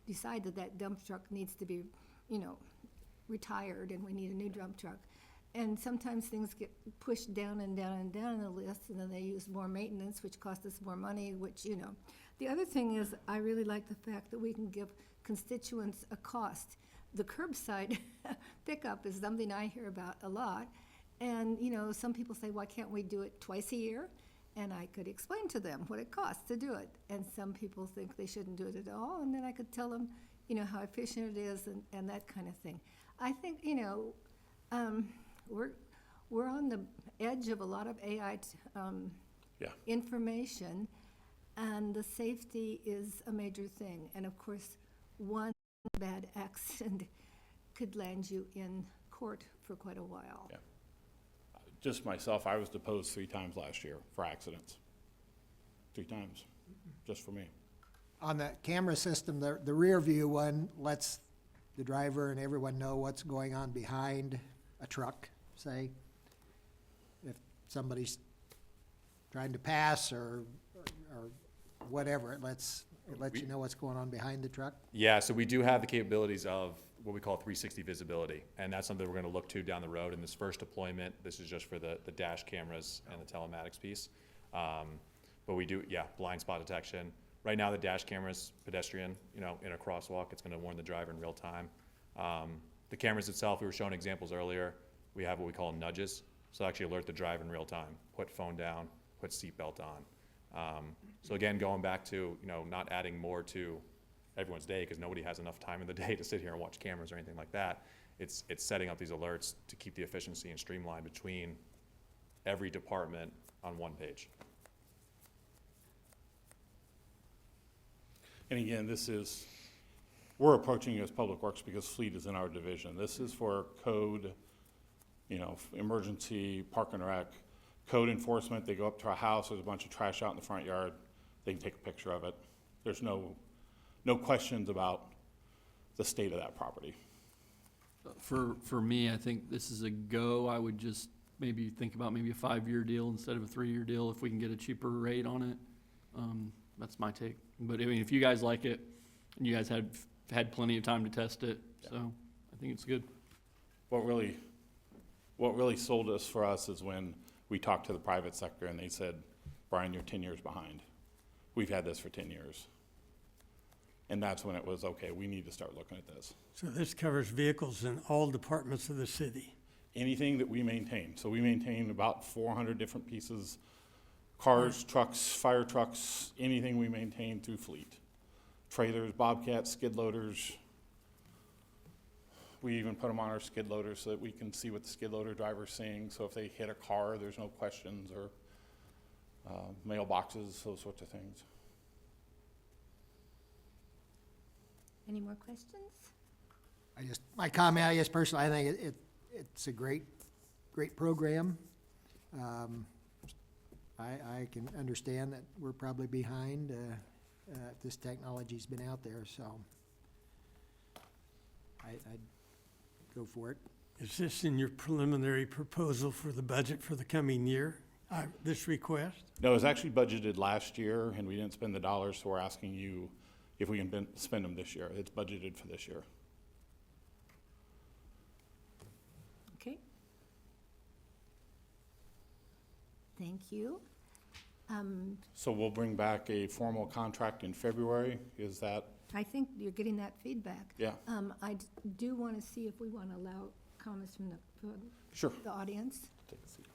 decide that dump truck needs to be, retired and we need a new dump truck. And sometimes things get pushed down and down and down the list, and then they use more maintenance, which costs us more money, The other thing is, I really like the fact that we can give constituents a cost. The curbside pickup is something I hear about a lot. And, some people say, why can't we do it twice a year? And I could explain to them what it costs to do it. And some people think they shouldn't do it at all, and then I could tell them, how efficient it is and that kind of thing. I think, we're on the edge of a lot of AI Yeah. information, and the safety is a major thing. And of course, one bad accident could land you in court for quite a while. Yeah. Just myself, I was deposed 3 times last year for accidents. 3 times, just for me. On the camera system, the rear view one lets the driver and everyone know what's going on behind a truck, say. If somebody's trying to pass or whatever, it lets you know what's going on behind the truck. Yeah, so we do have the capabilities of what we call 360 visibility, and that's something we're gonna look to down the road. In this first deployment, this is just for the dash cameras and the telematics piece. But we do, blind spot detection. Right now, the dash camera's pedestrian, in a crosswalk, it's gonna warn the driver in real time. The cameras itself, we were showing examples earlier, we have what we call nudges, so actually alert the driver in real time, put phone down, put seatbelt on. So again, going back to, not adding more to everyone's day, because nobody has enough time in the day to sit here and watch cameras or anything like that. It's setting up these alerts to keep the efficiency and streamline between every department on one page. And again, we're approaching you as Public Works because fleet is in our division. This is for code, emergency, park and rec, code enforcement. They go up to a house, there's a bunch of trash out in the front yard, they can take a picture of it. There's no questions about the state of that property. For me, I think this is a go. I would just maybe think about maybe a 5-year deal instead of a 3-year deal if we can get a cheaper rate on it. That's my take. But I mean, if you guys like it, and you guys had plenty of time to test it, so I think it's good. What really sold us for us is when we talked to the private sector and they said, Brian, you're 10 years behind. We've had this for 10 years. And that's when it was, okay, we need to start looking at this. So this covers vehicles in all departments of the city. Anything that we maintain. So we maintain about 400 different pieces, cars, trucks, fire trucks, anything we maintain through fleet. Trailers, bobcats, skid loaders. We even put them on our skid loaders so that we can see what the skid loader driver's seeing. So if they hit a car, there's no questions, or mailboxes, those sorts of things. Any more questions? My comment, I guess personally, I think it's a great program. I can understand that we're probably behind, this technology's been out there, so I'd go for it. Is this in your preliminary proposal for the budget for the coming year, this request? No, it was actually budgeted last year, and we didn't spend the dollars, so we're asking you if we can spend them this year. It's budgeted for this year. Okay. Thank you. So we'll bring back a formal contract in February, is that? I think you're getting that feedback. Yeah. I do want to see if we want to allow comments from Sure. the audience. Take a seat.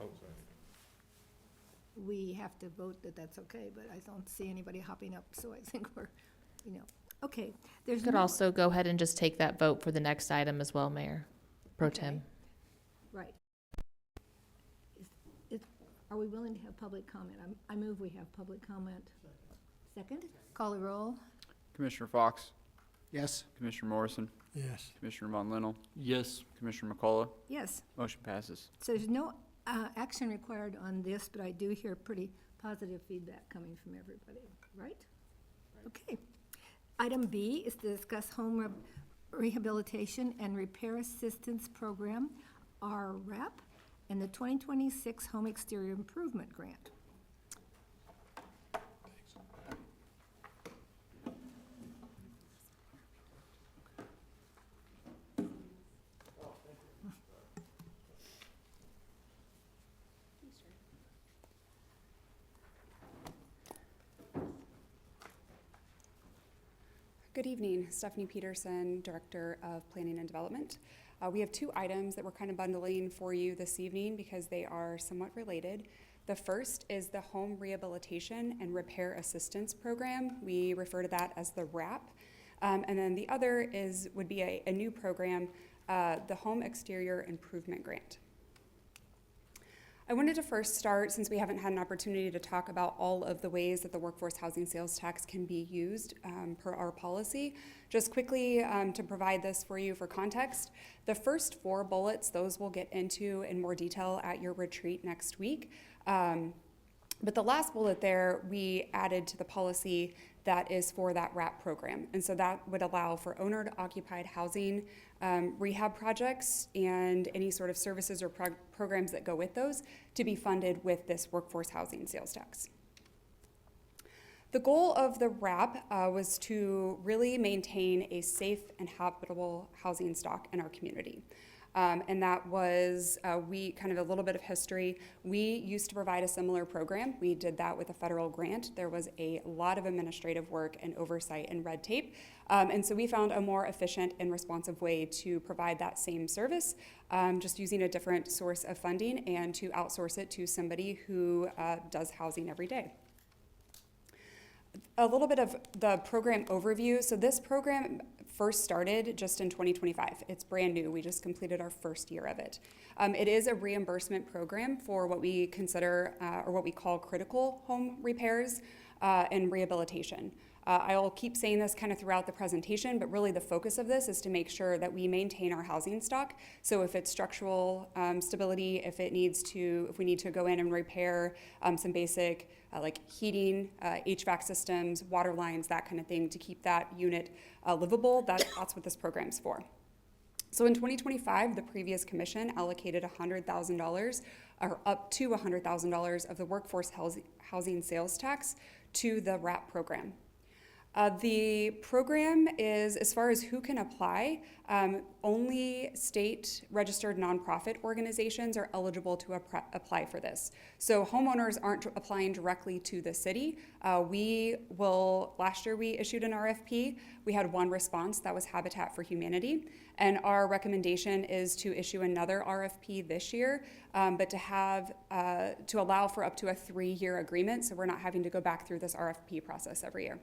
We have to vote that that's okay, but I don't see anybody hopping up, so I think we're, okay. You There's could no- also go ahead and just take that vote for the next item as well, Mayor Pro Okay. Tem. Right. Are we willing to have public comment? I move we have public comment. Second? Call the roll. Commissioner Fox, Yes? Commissioner Morrison, Yes. Commissioner Von Linnell, Yes. Commissioner McCullough, Yes. motion passes. So there's no action required on this, but I do hear pretty positive feedback coming from everybody, right? Okay. Item B is to discuss home rehabilitation and repair assistance program, RRAP, and the 2026 Home Exterior Improvement Grant. Good evening, Stephanie Peterson, Director of Planning and Development. We have two items that we're kind of bundling for you this evening because they are somewhat related. The first is the Home Rehabilitation and Repair Assistance Program. We refer to that as the RAP. And then the other would be a new program, the Home Exterior Improvement Grant. I wanted to first start, since we haven't had an opportunity to talk about all of the ways that the workforce housing sales tax can be used per our policy, just quickly to provide this for you for context. The first 4 bullets, those we'll get into in more detail at your retreat next week. But the last bullet there, we added to the policy that is for that RAP program. And so that would allow for owner-occupied housing rehab projects and any sort of services or programs that go with those to be funded with this workforce housing sales tax. The goal of the RAP was to really maintain a safe and habitable housing stock in our community. And that was, we kind of a little bit of history. We used to provide a similar program. We did that with a federal grant. There was a lot of administrative work and oversight and red tape. And so we found a more efficient and responsive way to provide that same service, just using a different source of funding and to outsource it to somebody who does housing every day. A little bit of the program overview. So this program first started just in 2025. It's brand new. We just completed our first year of it. It is a reimbursement program for what we consider or what we call critical home repairs and rehabilitation. I'll keep saying this kind of throughout the presentation, but really the focus of this is to make sure that we maintain our housing stock. So if it's structural stability, if we need to go in and repair some basic like heating, HVAC systems, water lines, that kind of thing, to keep that unit livable, that's what this program's for. So in 2025, the previous commission allocated $100,000 or up to $100,000 of the workforce housing sales tax to the RAP program. The program is, as far as who can apply, only state-registered nonprofit organizations are eligible to apply for this. So homeowners aren't applying directly to the city. Last year we issued an RFP. We had one response, that was Habitat for Humanity. And our recommendation is to issue another RFP this year, but to allow for up to a 3-year agreement, so we're not having to go back through this RFP process every year.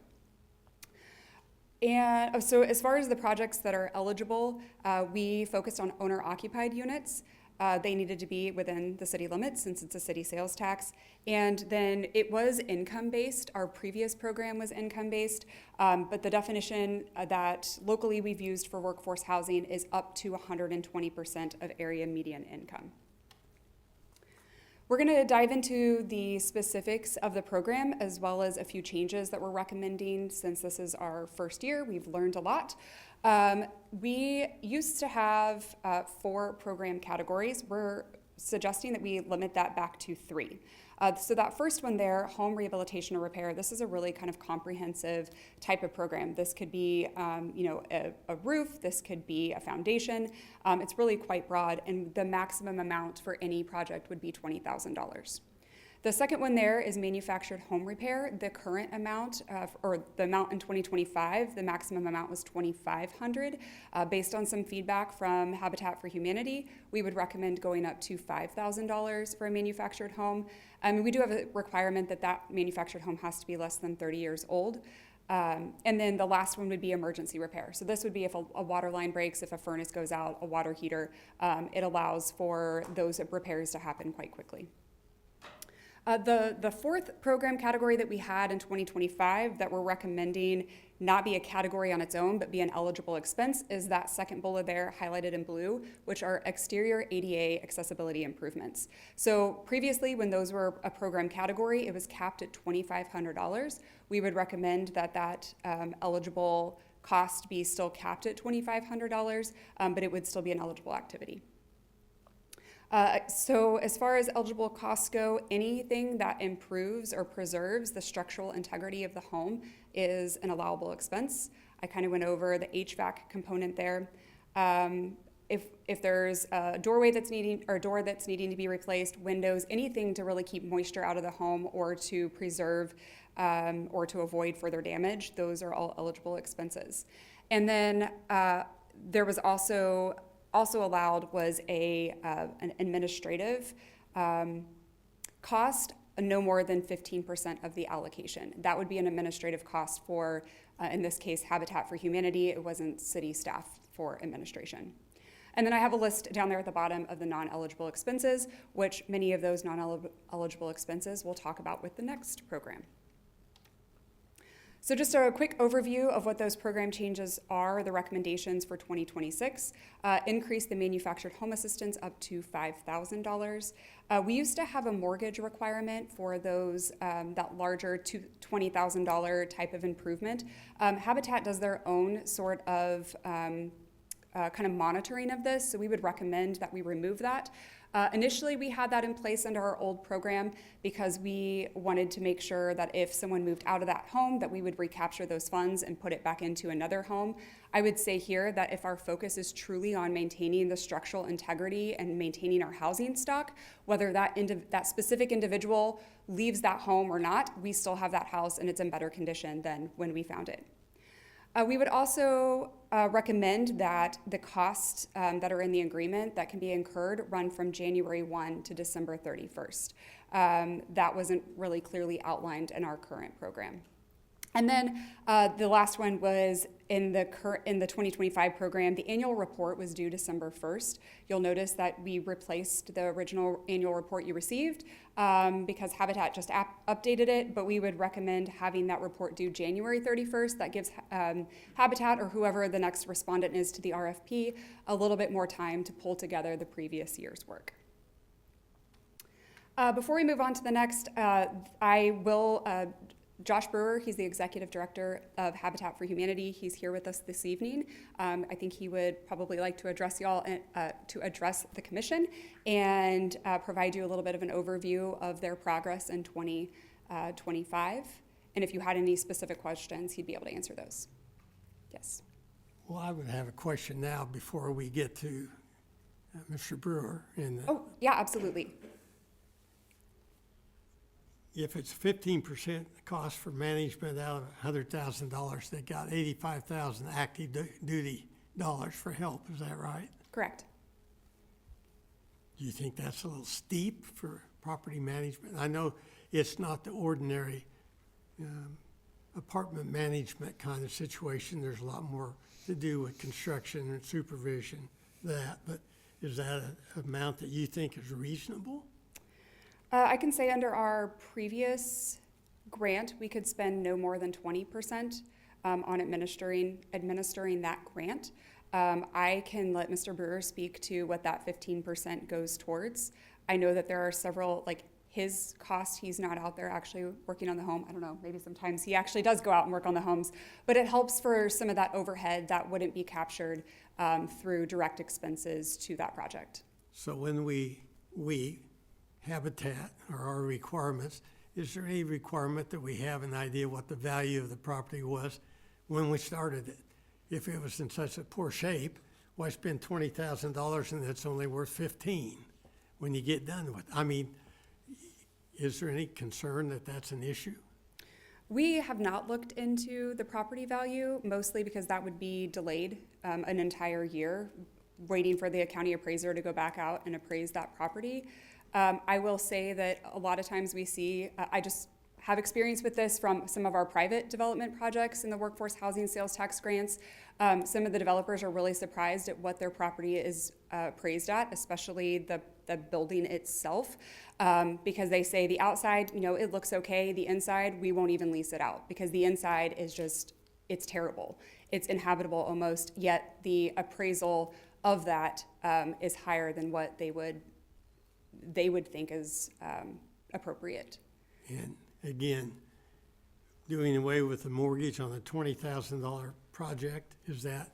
And so as far as the projects that are eligible, we focused on owner-occupied units. They needed to be within the city limits since it's a city sales tax. And then it was income-based. Our previous program was income-based, but the definition that locally we've used for workforce housing is up to 120% of area median income. We're going to dive into the specifics of the program as well as a few changes that we're recommending since this is our first year. We've learned a lot. We used to have 4 program categories. We're suggesting that we limit that back to 3. So that first one there, home rehabilitation or repair, this is a really kind of comprehensive type of program. This could be a roof, this could be a foundation. It's really quite broad, and the maximum amount for any project would be $20,000. The second one there is manufactured home repair. The current amount, or the amount in 2025, the maximum amount was $2,500. Based on some feedback from Habitat for Humanity, we would recommend going up to $5,000 for a manufactured home. We do have a requirement that manufactured home has to be less than 30 years old. And then the last one would be emergency repair. So this would be if a water line breaks, if a furnace goes out, a water heater, it allows for those repairs to happen quite quickly. The fourth program category that we had in 2025 that we're recommending not be a category on its own, but be an eligible expense is that second bullet there highlighted in blue, which are exterior ADA accessibility improvements. So previously, when those were a program category, it was capped at $2,500. We would recommend that eligible cost be still capped at $2,500, but it would still be an eligible activity. So as far as eligible costs go, anything that improves or preserves the structural integrity of the home is an allowable expense. I kind of went over the HVAC component there. If there's a doorway that's needing, or a door that's needing to be replaced, windows, anything to really keep moisture out of the home or to preserve or to avoid further damage, those are all eligible expenses. And then there was also allowed was an administrative cost, no more than 15% of the allocation. That would be an administrative cost for, in this case, Habitat for Humanity. It wasn't city staff for administration. And then I have a list down there at the bottom of the non-eligible expenses, which many of those non-eligible expenses we'll talk about with the next program. So just a quick overview of what those program changes are, the recommendations for 2026. Increase the manufactured home assistance up to $5,000. We used to have a mortgage requirement for those, that larger $20,000 type of improvement. Habitat does their own sort of kind of monitoring of this, so we would recommend that we remove that. Initially, we had that in place under our old program because we wanted to make sure that if someone moved out of that home, that we would recapture those funds and put it back into another home. I would say here that if our focus is truly on maintaining the structural integrity and maintaining our housing stock, whether that specific individual leaves that home or not, we still have that house and it's in better condition than when we found it. We would also recommend that the costs that are in the agreement that can be incurred run from January 1 to December 31st. That wasn't really clearly outlined in our current program. And then the last one was in the 2025 program, the annual report was due December 1st. You'll notice that we replaced the original annual report you received because Habitat just updated it, but we would recommend having that report due January 31st. That gives Habitat or whoever the next respondent is to the RFP a little bit more time to pull together the previous year's work. Before we move on to the next, Josh Brewer, he's the Executive Director of Habitat for Humanity. He's here with us this evening. I think he would probably like to address y'all, to address the commission and provide you a little bit of an overview of their progress in 2025. And if you had any specific questions, he'd be able to answer those. Yes. Well, I would have a question now before we get to Mr. Brewer. Oh, yeah, absolutely. If it's 15% cost for management out of $100,000, they got 85,000 active duty dollars for help, is that right? Correct. Do you think that's a little steep for property management? I know it's not the ordinary apartment management kind of situation. There's a lot more to do with construction and supervision, but is that an amount that you think is reasonable? I can say under our previous grant, we could spend no more than 20% on administering that grant. I can let Mr. Brewer speak to what that 15% goes towards. I know that there are several, like his cost, he's not out there actually working on the home. I don't know, maybe sometimes he actually does go out and work on the homes, but it helps for some of that overhead that wouldn't be captured through direct expenses to that project. So when we Habitat or our requirements, is there any requirement that we have an idea what the value of the property was when we started it? If it was in such a poor shape, why spend $20,000 and it's only worth 15 when you get done with it? I mean, is there any concern that that's an issue? We have not looked into the property value, mostly because that would be delayed an entire year, waiting for the county appraiser to go back out and appraise that property. I will say that a lot of times we see, I just have experience with this from some of our private development projects in the workforce housing sales tax grants. Some of the developers are really surprised at what their property is appraised at, especially the building itself, because they say the outside, it looks okay. The inside, we won't even lease it out because the inside is just, it's terrible. It's inhabitable almost, yet the appraisal of that is higher than what they would think is appropriate. And again, doing away with the mortgage on a $20,000 project, is that,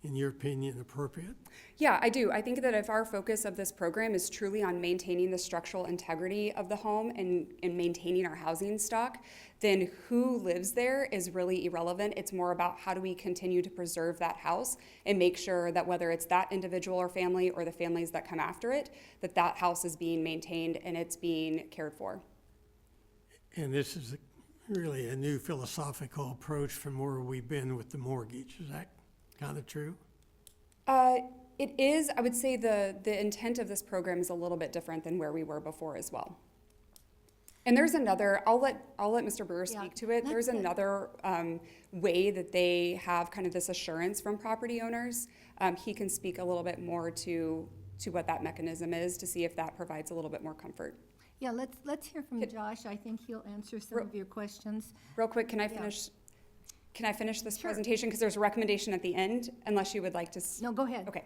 in your opinion, appropriate? Yeah, I do. I think that if our focus of this program is truly on maintaining the structural integrity of the home and maintaining our housing stock, then who lives there is really irrelevant. It's more about how do we continue to preserve that house and make sure that whether it's that individual or family or the families that come after it, that house is being maintained and it's being cared for. And this is really a new philosophical approach from where we've been with the mortgage. Is that kind of true? It is. I would say the intent of this program is a little bit different than where we were before as well. And there's another, I'll let Mr. Brewer speak to it. There's another way that they have kind of this assurance from property owners. He can speak a little bit more to what that mechanism is to see if that provides a little bit more comfort. Yeah, let's hear from Josh. I think he'll answer some of your questions. Real quick, can I finish? Can I finish this presentation? Because there's a recommendation at the end, unless you would like to. No, go ahead. Okay.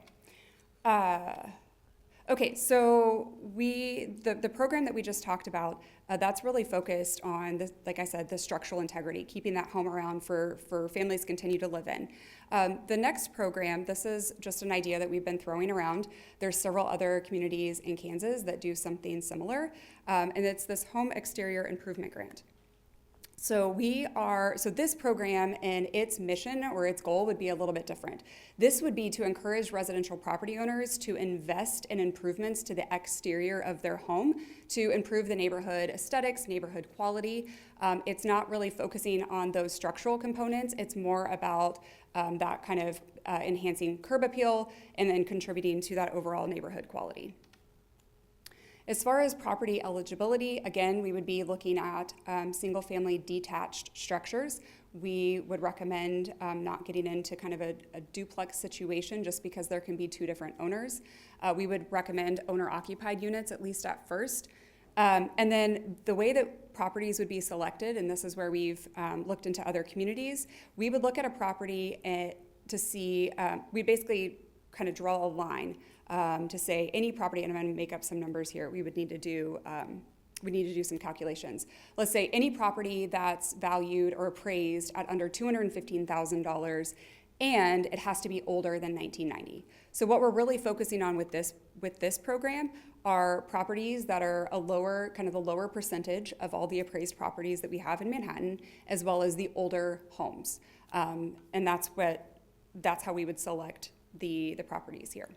Okay, so the program that we just talked about, that's really focused on, like I said, the structural integrity, keeping that home around for families to continue to live in. The next program, this is just an idea that we've been throwing around. There's several other communities in Kansas that do something similar, and it's this Home Exterior Improvement Grant. So this program and its mission or its goal would be a little bit different. This would be to encourage residential property owners to invest in improvements to the exterior of their home to improve the neighborhood aesthetics, neighborhood quality. It's not really focusing on those structural components. It's more about that kind of enhancing curb appeal and then contributing to that overall neighborhood quality. As far as property eligibility, again, we would be looking at single-family detached structures. we would recommend not getting into kind of a duplex situation just because there can be two different owners. We would recommend owner-occupied units, at least at first. And then the way that properties would be selected, and this is where we've looked into other communities, we would look at a property to see, we basically kind of draw a line to say any property, and I'm going to make up some numbers here, we would need to do some calculations. Let's say any property that's valued or appraised at under $215,000, and it has to be older than 1990. So what we're really focusing on with this program are properties that are a lower percentage of all the appraised properties that we have in Manhattan, as well as the older homes. And that's how we would select the properties here.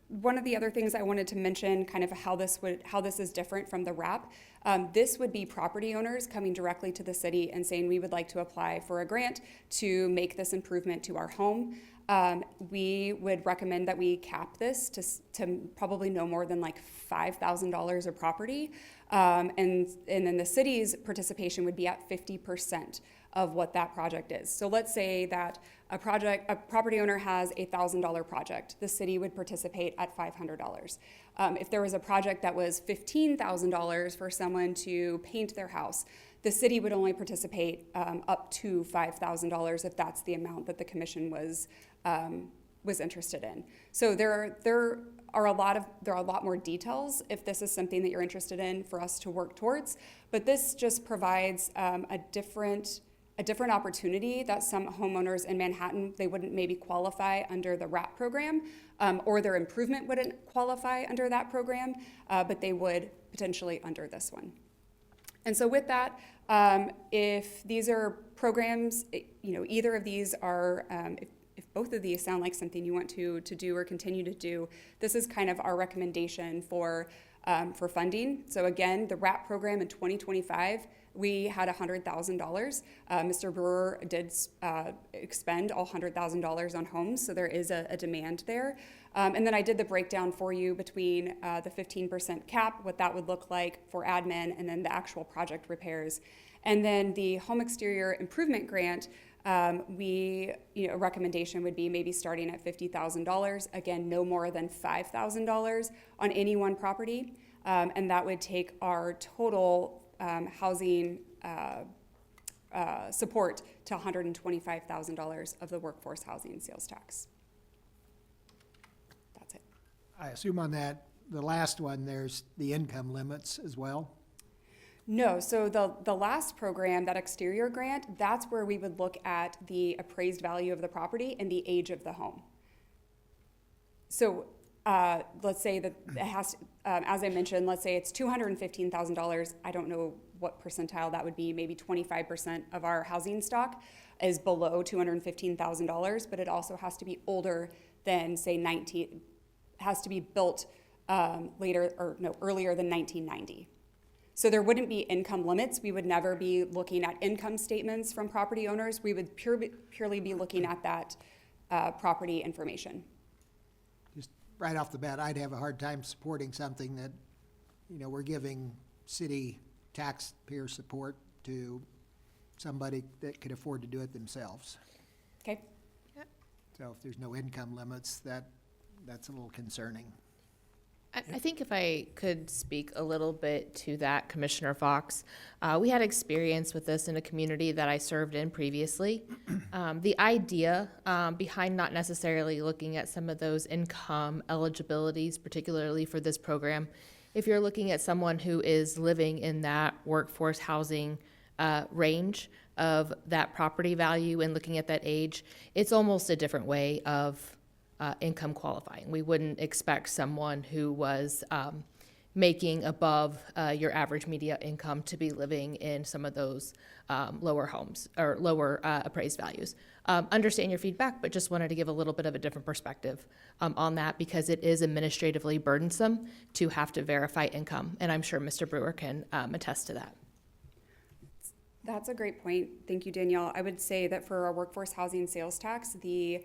One of the other things I wanted to mention, kind of how this is different from the RAP. This would be property owners coming directly to the city and saying, we would like to apply for a grant to make this improvement to our home. We would recommend that we cap this to probably no more than like $5,000 a property. And then the city's participation would be at 50% of what that project is. So let's say that a property owner has a $1,000 project. The city would participate at $500. If there was a project that was $15,000 for someone to paint their house, the city would only participate up to $5,000 if that's the amount that the commission was interested in. So there are a lot more details if this is something that you're interested in for us to work towards. But this just provides a different opportunity that some homeowners in Manhattan, they wouldn't maybe qualify under the RAP program, or their improvement wouldn't qualify under that program, but they would potentially under this one. And so with that, if these are programs, either of these are, if both of these sound like something you want to do or continue to do, this is kind of our recommendation for funding. So again, the RAP program in 2025, we had $100,000. Mr. Brewer did expend all $100,000 on homes, so there is a demand there. And then I did the breakdown for you between the 15% cap, what that would look like for admin, and then the actual project repairs. And then the home exterior improvement grant, a recommendation would be maybe starting at $50,000. Again, no more than $5,000 on any one property. And that would take our total housing support to $125,000 of the workforce housing sales tax. That's it. I assume on that, the last one, there's the income limits as well? No, so the last program, that exterior grant, that's where we would look at the appraised value of the property and the age of the home. So let's say that it has, as I mentioned, let's say it's $215,000. I don't know what percentile that would be. Maybe 25% of our housing stock is below $215,000, but it also has to be older than, say, has to be built earlier than 1990. So there wouldn't be income limits. We would never be looking at income statements from property owners. We would purely be looking at that property information. Just right off the bat, I'd have a hard time supporting something that, we're giving city taxpayer support to somebody that could afford to do it themselves. Okay. So if there's no income limits, that's a little concerning. I think if I could speak a little bit to that, Commissioner Fox, we had experience with this in a community that I served in previously. The idea behind not necessarily looking at some of those income eligibilities, particularly for this program, if you're looking at someone who is living in that workforce housing range of that property value and looking at that age, it's almost a different way of income qualifying. We wouldn't expect someone who was making above your average media income to be living in some of those lower homes or lower appraised values. Understand your feedback, but just wanted to give a little bit of a different perspective on that because it is administratively burdensome to have to verify income, and I'm sure Mr. Brewer can attest to that. That's a great point. Thank you, Danielle. I would say that for our workforce housing sales tax, the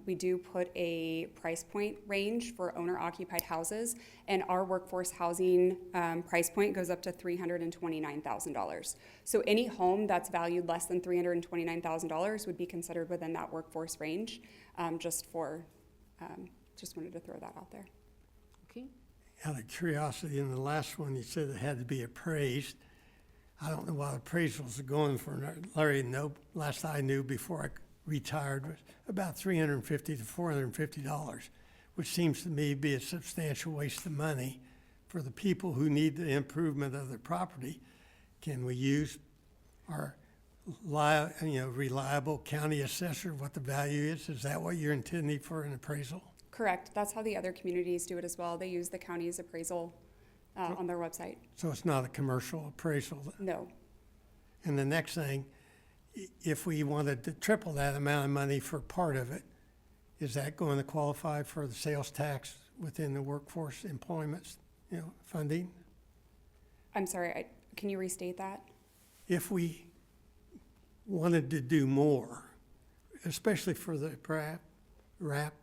we do put a price point range for owner-occupied houses, and our workforce housing price point goes up to $329,000. So any home that's valued less than $329,000 would be considered within that workforce range. Just wanted to throw that out there. Okay. Out of curiosity, in the last one, you said it had to be appraised. I don't know what appraisals are going for. Larry, last I knew before I retired was about $350 to $450, which seems to me to be a substantial waste of money for the people who need the improvement of their property. Can we use our reliable county assessor, what the value is? Is that what you're intending for an appraisal? Correct. That's how the other communities do it as well. They use the county's appraisal on their website. So it's not a commercial appraisal? No. And the next thing, if we wanted to triple that amount of money for part of it, is that going to qualify for the sales tax within the workforce employment, funding? I'm sorry, can you restate that? If we wanted to do more, especially for the RAP,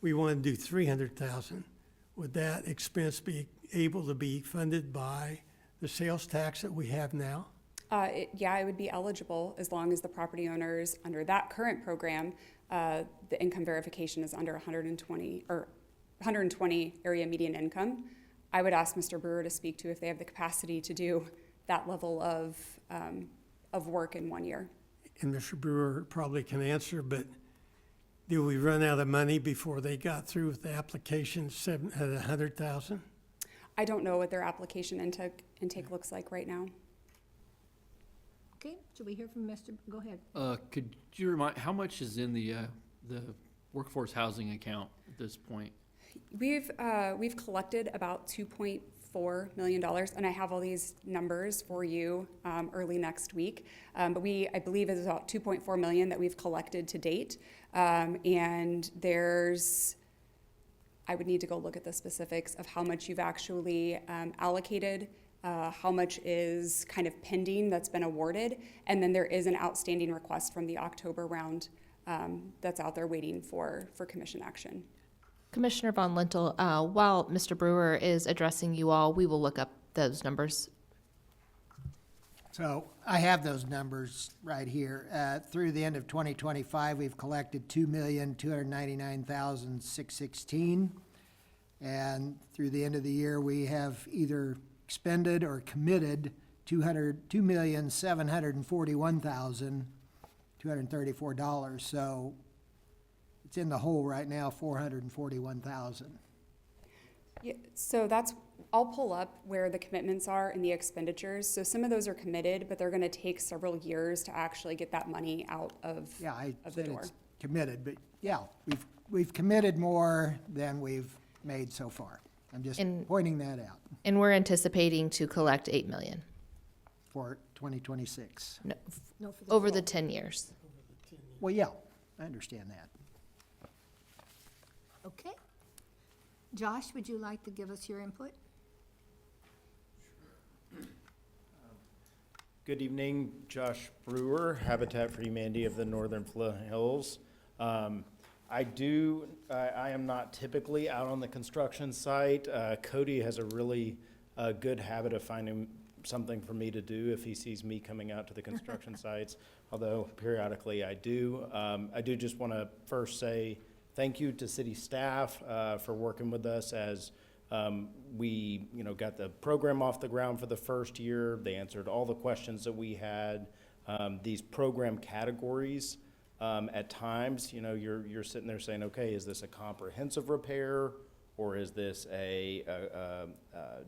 we want to do 300,000. Would that expense be able to be funded by the sales tax that we have now? Yeah, it would be eligible as long as the property owners under that current program, the income verification is under 120 area median income. I would ask Mr. Brewer to speak to if they have the capacity to do that level of work in 1 year. And Mr. Brewer probably can answer, but do we run out of money before they got through with the application at 100,000? I don't know what their application intake looks like right now. Okay, should we hear from Mr., go ahead. Could you remind, how much is in the workforce housing account at this point? We've collected about $2.4 million, and I have all these numbers for you early next week. But I believe it's about $2.4 million that we've collected to date. And I would need to go look at the specifics of how much you've actually allocated, how much is kind of pending that's been awarded, and then there is an outstanding request from the October round that's out there waiting for commission action. Commissioner Von Lintel, while Mr. Brewer is addressing you all, we will look up those numbers. So I have those numbers right here. Through the end of 2025, we've collected $2,299,616. And through the end of the year, we have either expended or committed $2,741,234. So it's in the hole right now, $441,000. Yeah, so I'll pull up where the commitments are and the expenditures. So some of those are committed, but they're gonna take several years to actually get that money out of Yeah, I of the said door. it's committed, but yeah, we've committed more than we've made so far. I'm just And- pointing that out And we're anticipating to collect 8 million for 2026. No, for the over the full. 10 years. Well, yeah, I understand that. Okay. Josh, would you like to give us your input? Good evening, Josh Brewer, Habitat for Humanity of the Northern Flint Hills. I am not typically out on the construction site. Cody has a really good habit of finding something for me to do if he sees me coming out to the construction sites, although periodically I do. I do just want to first say thank you to city staff for working with us as we, got the program off the ground for the first year. They answered all the questions that we had. These program categories, at times, you're sitting there saying, okay, is this a comprehensive repair, or is this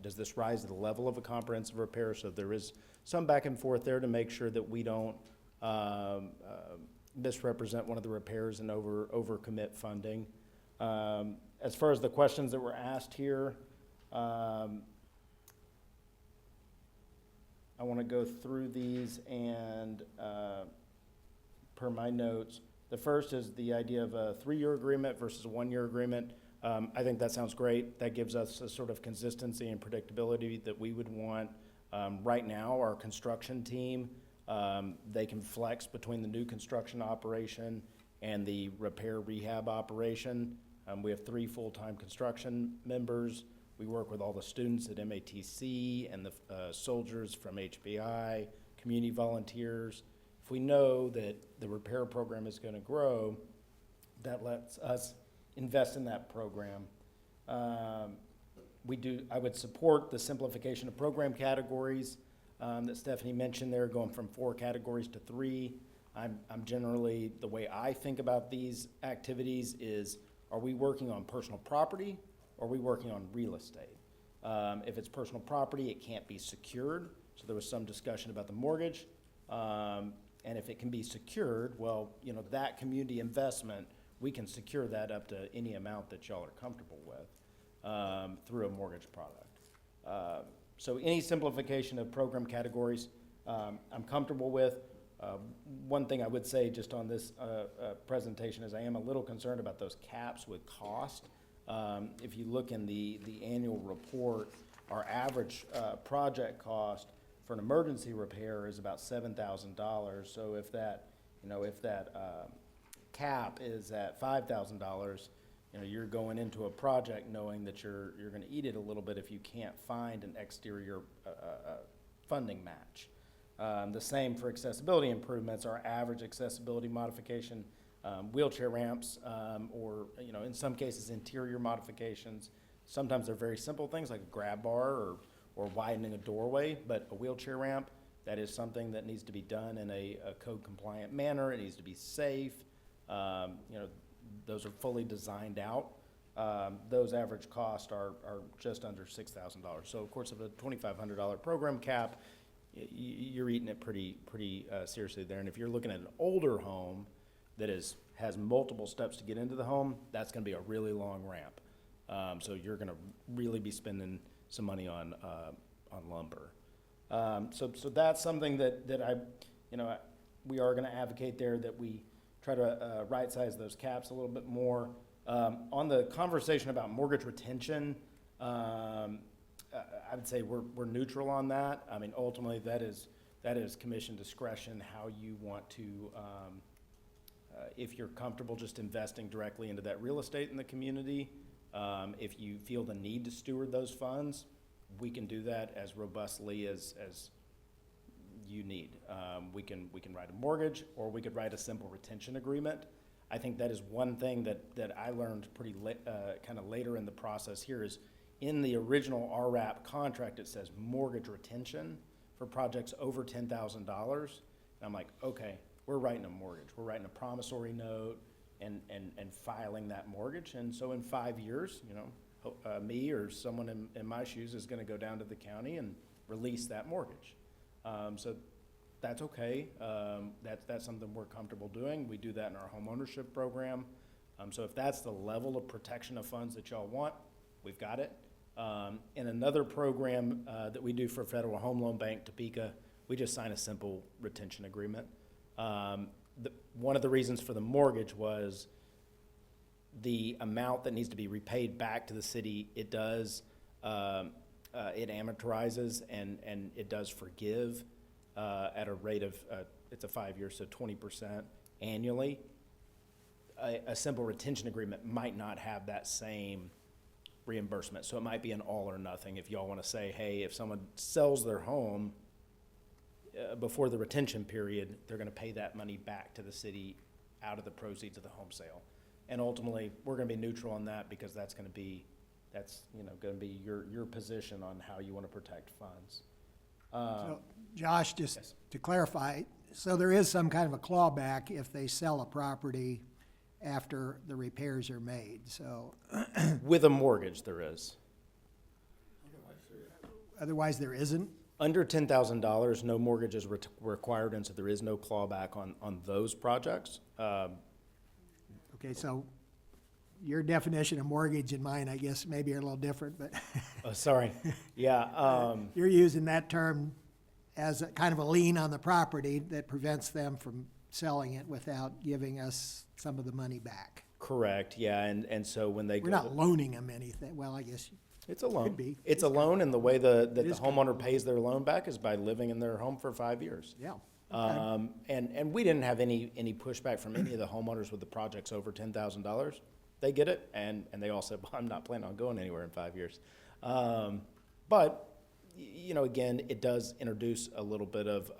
does this rise to the level of a comprehensive repair? So there is some back and forth there to make sure that we don't misrepresent one of the repairs and overcommit funding. As far as the questions that were asked here, I want to go through these and, per my notes, the first is the idea of a 3-year agreement versus a 1-year agreement. I think that sounds great. That gives us a sort of consistency and predictability that we would want. Right now, our construction team They can flex between the new construction operation and the repair rehab operation. We have 3 full-time construction members. We work with all the students at MATC and the soldiers from HBI, community volunteers. If we know that the repair program is going to grow, that lets us invest in that program. I would support the simplification of program categories that Stephanie mentioned there, going from 4 categories to 3. I'm generally, the way I think about these activities is, are we working on personal property or are we working on real estate? If it's personal property, it can't be secured. So there was some discussion about the mortgage. And if it can be secured, well, you know, that community investment, we can secure that up to any amount that y'all are comfortable with through a mortgage product. So any simplification of program categories, I'm comfortable with. One thing I would say just on this presentation is I am a little concerned about those caps with cost. If you look in the annual report, our average project cost for an emergency repair is about $7,000. So if that, cap is at $5,000, you're going into a project knowing that you're going to eat it a little bit if you can't find an exterior funding match. The same for accessibility improvements. Our average accessibility modification, wheelchair ramps, or in some cases interior modifications. Sometimes they're very simple things like a grab bar or widening a doorway, but a wheelchair ramp, that is something that needs to be done in a code compliant manner. It needs to be safe. Those are fully designed out. Those average costs are just under $6,000. So of course, of a $2,500 program cap, you're eating it pretty seriously there. And if you're looking at an older home that has multiple steps to get into the home, that's going to be a really long ramp. So you're going to really be spending some money on lumber. So that's something that we are going to advocate there, that we try to right-size those caps a little bit more. On the conversation about mortgage retention, I would say we're neutral on that. I mean, ultimately, that is commission discretion, how you want to, if you're comfortable just investing directly into that real estate in the community. If you feel the need to steward those funds, we can do that as robustly as you need. We can write a mortgage, or we could write a simple retention agreement. I think that is one thing that I learned pretty kind of later in the process here is in the original RRAP contract, it says mortgage retention for projects over $10,000. And I'm like, okay, we're writing a mortgage. We're writing a promissory note and filing that mortgage. And so in 5 years, me or someone in my shoes is going to go down to the county and release that mortgage. So that's okay. That's something we're comfortable doing. We do that in our home ownership program. So if that's the level of protection of funds that y'all want, we've got it. In another program that we do for Federal Home Loan Bank, Topeka, we just sign a simple retention agreement. One of the reasons for the mortgage was the amount that needs to be repaid back to the city. It does, it amortizes and it does forgive at a rate of, it's a 5 year, so 20% annually. A simple retention agreement might not have that same reimbursement. So it might be an all or nothing. If y'all want to say, hey, if someone sells their home before the retention period, they're going to pay that money back to the city out of the proceeds of the home sale. And ultimately, we're going to be neutral on that because that's going to be your position on how you want to protect funds. So, Josh, just Yes. to clarify, so there is some kind of a clawback if they sell a property after the repairs are made, so With a mortgage, there is. otherwise there isn't? Under $10,000, no mortgage is required, and so there is no clawback on those projects. Okay, so your definition of mortgage and mine, I guess, maybe are a little different, but Sorry. Yeah. you're using that term as a kind of a lien on the property that prevents them from selling it without giving us some of the money back. Correct. Yeah. And so when they We're go not loaning them anything, well, I guess It's a loan. Could be. It's a loan, and the way that the is homeowner pays their loan back is by living in their home for 5 years. Yeah. And we didn't have any pushback from any of the homeowners with the projects over $10,000. They get it, and they all said, well, I'm not planning on going anywhere in 5 years. But, you know, again, it does introduce a little bit of,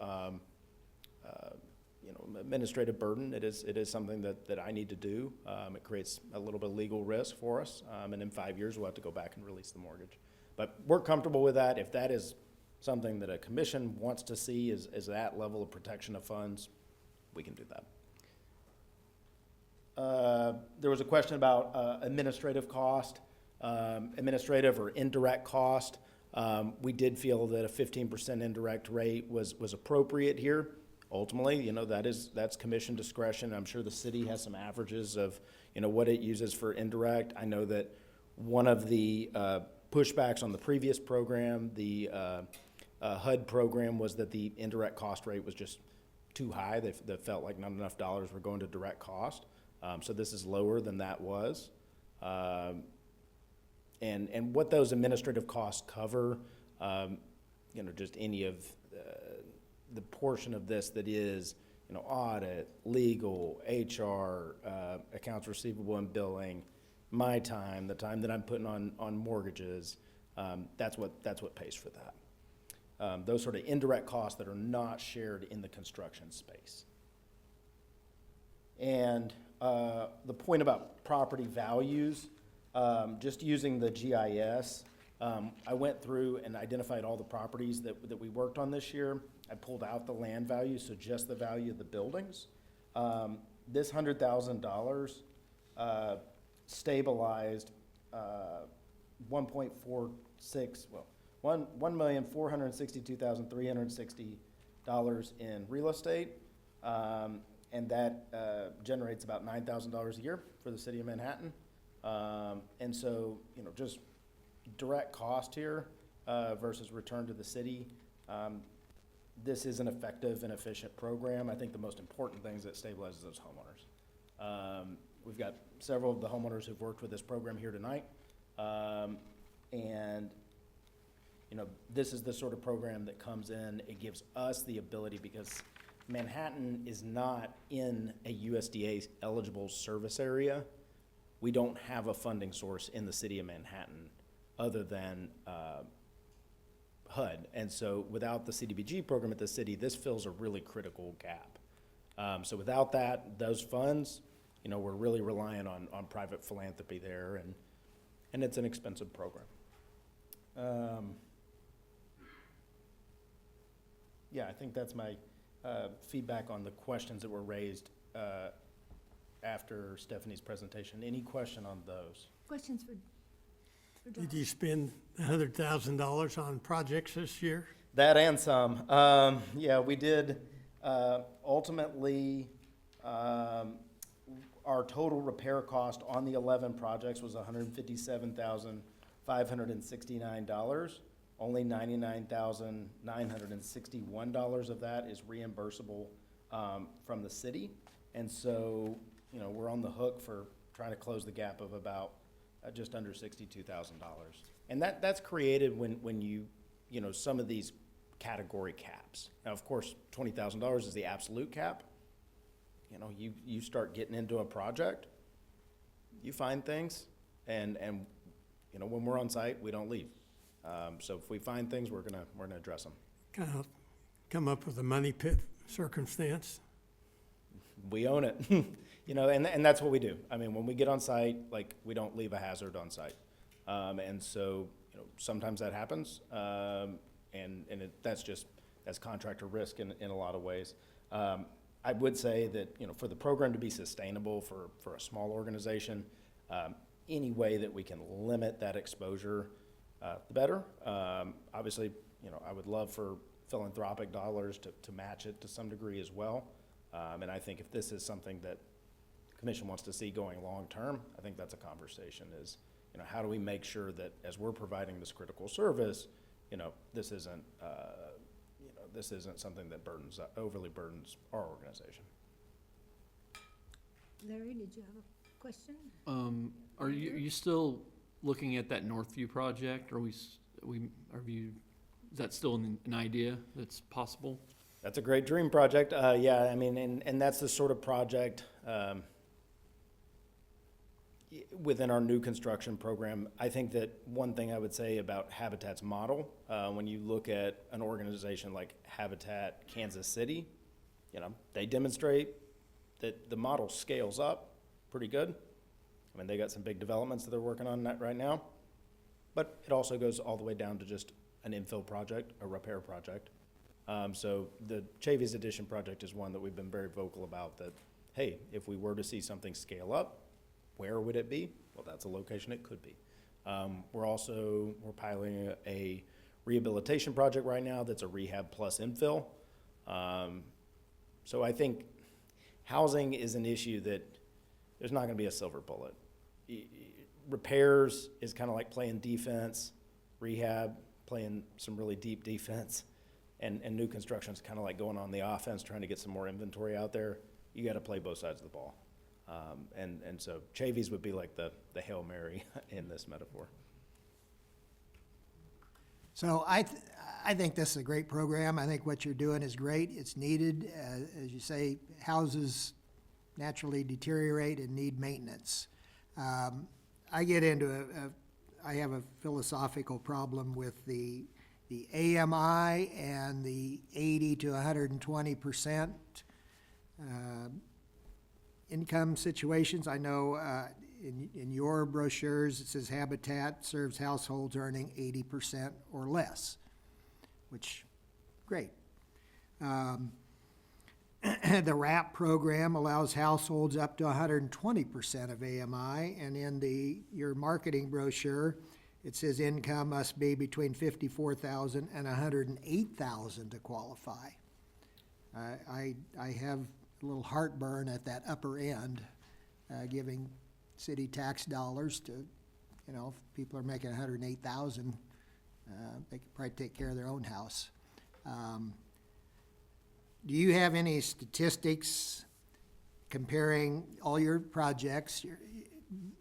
administrative burden. It is something that I need to do. It creates a little bit of legal risk for us, and in 5 years, we'll have to go back and release the mortgage. But we're comfortable with that. If that is something that a commission wants to see is that level of protection of funds, we can do that. There was a question about administrative cost, administrative or indirect cost. We did feel that a 15% indirect rate was appropriate here. Ultimately, you know, that's commission discretion. I'm sure the city has some averages of, you know, what it uses for indirect. I know that one of the pushbacks on the previous program, the HUD program, was that the indirect cost rate was just too high. They felt like not enough dollars were going to direct cost. So this is lower than that was. And what those administrative costs cover, you know, just any of the portion of this that is, you know, audit, legal, HR, accounts receivable and billing, my time, the time that I'm putting on mortgages, that's what pays for that. Those sort of indirect costs that are not shared in the construction space. And the point about property values, just using the GIS, I went through and identified all the properties that we worked on this year. I pulled out the land value, so just the value of the buildings. This $100,000 stabilized 1.46, well, $1,462,360 in real estate, and that generates about $9,000 a year for the city of Manhattan. And so, you know, just direct cost here versus return to the city. This is an effective and efficient program. I think the most important thing is that it stabilizes those homeowners. We've got several of the homeowners who've worked with this program here tonight. And, you know, this is the sort of program that comes in. It gives us the ability, because Manhattan is not in a USDA eligible service area. We don't have a funding source in the city of Manhattan other than HUD. And so without the CDBG program at the city, this fills a really critical gap. So without that, those funds, you know, we're really relying on private philanthropy there, and it's an expensive program. Yeah, I think that's my feedback on the questions that were raised after Stephanie's presentation. Any question on those? Questions for John? Did you spend $100,000 on projects this year? That and some. Yeah, we did. Ultimately, our total repair cost on the 11 projects was $157,569. Only $99,961 of that is reimbursable from the city. And so, you know, we're on the hook for trying to close the gap of about just under $62,000. And that's created when you know, some of these category caps. Now, of course, $20,000 is the absolute cap. You know, you start getting into a project, you find things, and you know, when we're on site, we don't leave. So if we find things, we're gonna address them. Kind of come up with a money pit circumstance? We own it. You know, and that's what we do. I mean, when we get on site, like, we don't leave a hazard on site. And so, you know, sometimes that happens, that's contractor risk in a lot of ways. I would say that, you know, for the program to be sustainable for a small organization, any way that we can limit that exposure, the better. Obviously, you know, I would love for philanthropic dollars to match it to some degree as well. And I think if this is something that the commission wants to see going long-term, I think that's a conversation is, you know, how do we make sure that as we're providing this critical service, you know, this isn't something that overly burdens our organization. Larry, did you have a question? Are you still looking at that Northview project? Are is that still an idea that's possible? That's a great dream project. Yeah, I mean, and that's the sort of project, within our new construction program. I think that one thing I would say about Habitat's model, when you look at an organization like Habitat Kansas City, they demonstrate that the model scales up pretty good. I mean, they got some big developments that they're working on right now, but it also goes all the way down to just an infill project, a repair project. So the Chavies Addition project is one that we've been very vocal about, that, hey, if we were to see something scale up, where would it be? Well, that's a location it could be. We're piloting a rehabilitation project right now that's a rehab plus infill. So I think housing is an issue that there's not gonna be a silver bullet. Repairs is kind of like playing defense, rehab, playing some really deep defense, and new construction is kind of like going on the offense, trying to get some more inventory out there. You gotta play both sides of the ball. And so Chavies would be like the Hail Mary in this metaphor. So I think this is a great program. I think what you're doing is great. It's needed. As you say, houses naturally deteriorate and need maintenance. I get into I have a philosophical problem with the AMI and the 80 to 120% income situations. I know in your brochures, it says Habitat serves households earning 80% or less, which, great. The RAP program allows households up to 120% of AMI, and in your marketing brochure, it says income must be between $54,000 and $108,000 to qualify. I have a little heartburn at that upper end, giving city tax dollars to, if people are making $108,000, they could probably take care of their own house. Do you have any statistics comparing all your projects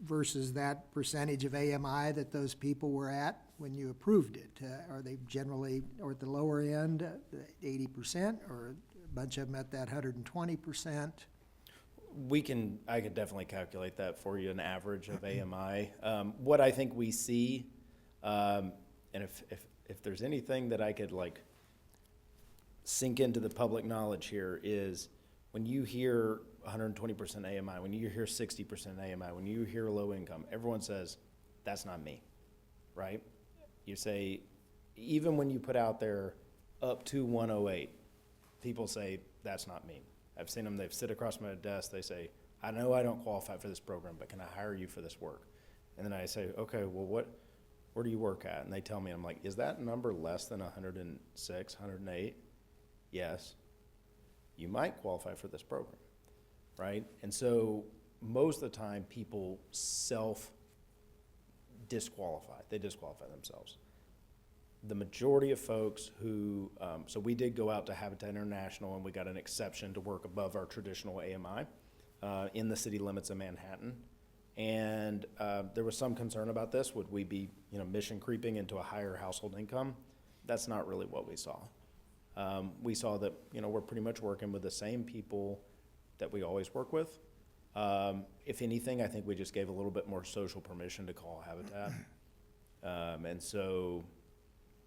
versus that percentage of AMI that those people were at when you approved it? Are they generally or at the lower end, 80%, or a bunch of them at that 120%? I could definitely calculate that for you, an average of AMI. What I think we see, and if there's anything that I could sink into the public knowledge here, is when you hear 120% AMI, when you hear 60% AMI, when you hear low income, everyone says, that's not me, right? You say, even when you put out there up to 108, people say, that's not me. I've seen them, they've sit across my desk, they say, I know I don't qualify for this program, but can I hire you for this work? And then I say, okay, well, where do you work at? And they tell me, I'm like, is that number less than 106, 108? Yes. You might qualify for this program, right? And so most of the time, people self-disqualify. They disqualify themselves. The majority of folks who, so we did go out to Habitat International and we got an exception to work above our traditional AMI in the city limits of Manhattan. And there was some concern about this. Would we be, mission creeping into a higher household income? That's not really what we saw. We saw that, we're pretty much working with the same people that we always work with. If anything, I think we just gave a little bit more social permission to call Habitat. And so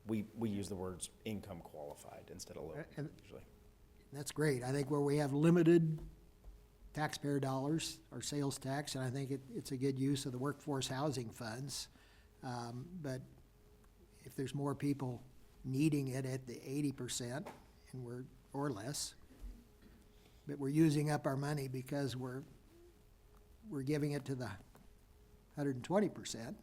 we use the words income qualified instead of low usually. That's great. I think where we have limited taxpayer dollars or sales tax, and I think it's a good use of the workforce housing funds. But if there's more people needing it at the 80% and or less, but we're using up our money because we're giving it to the 120%.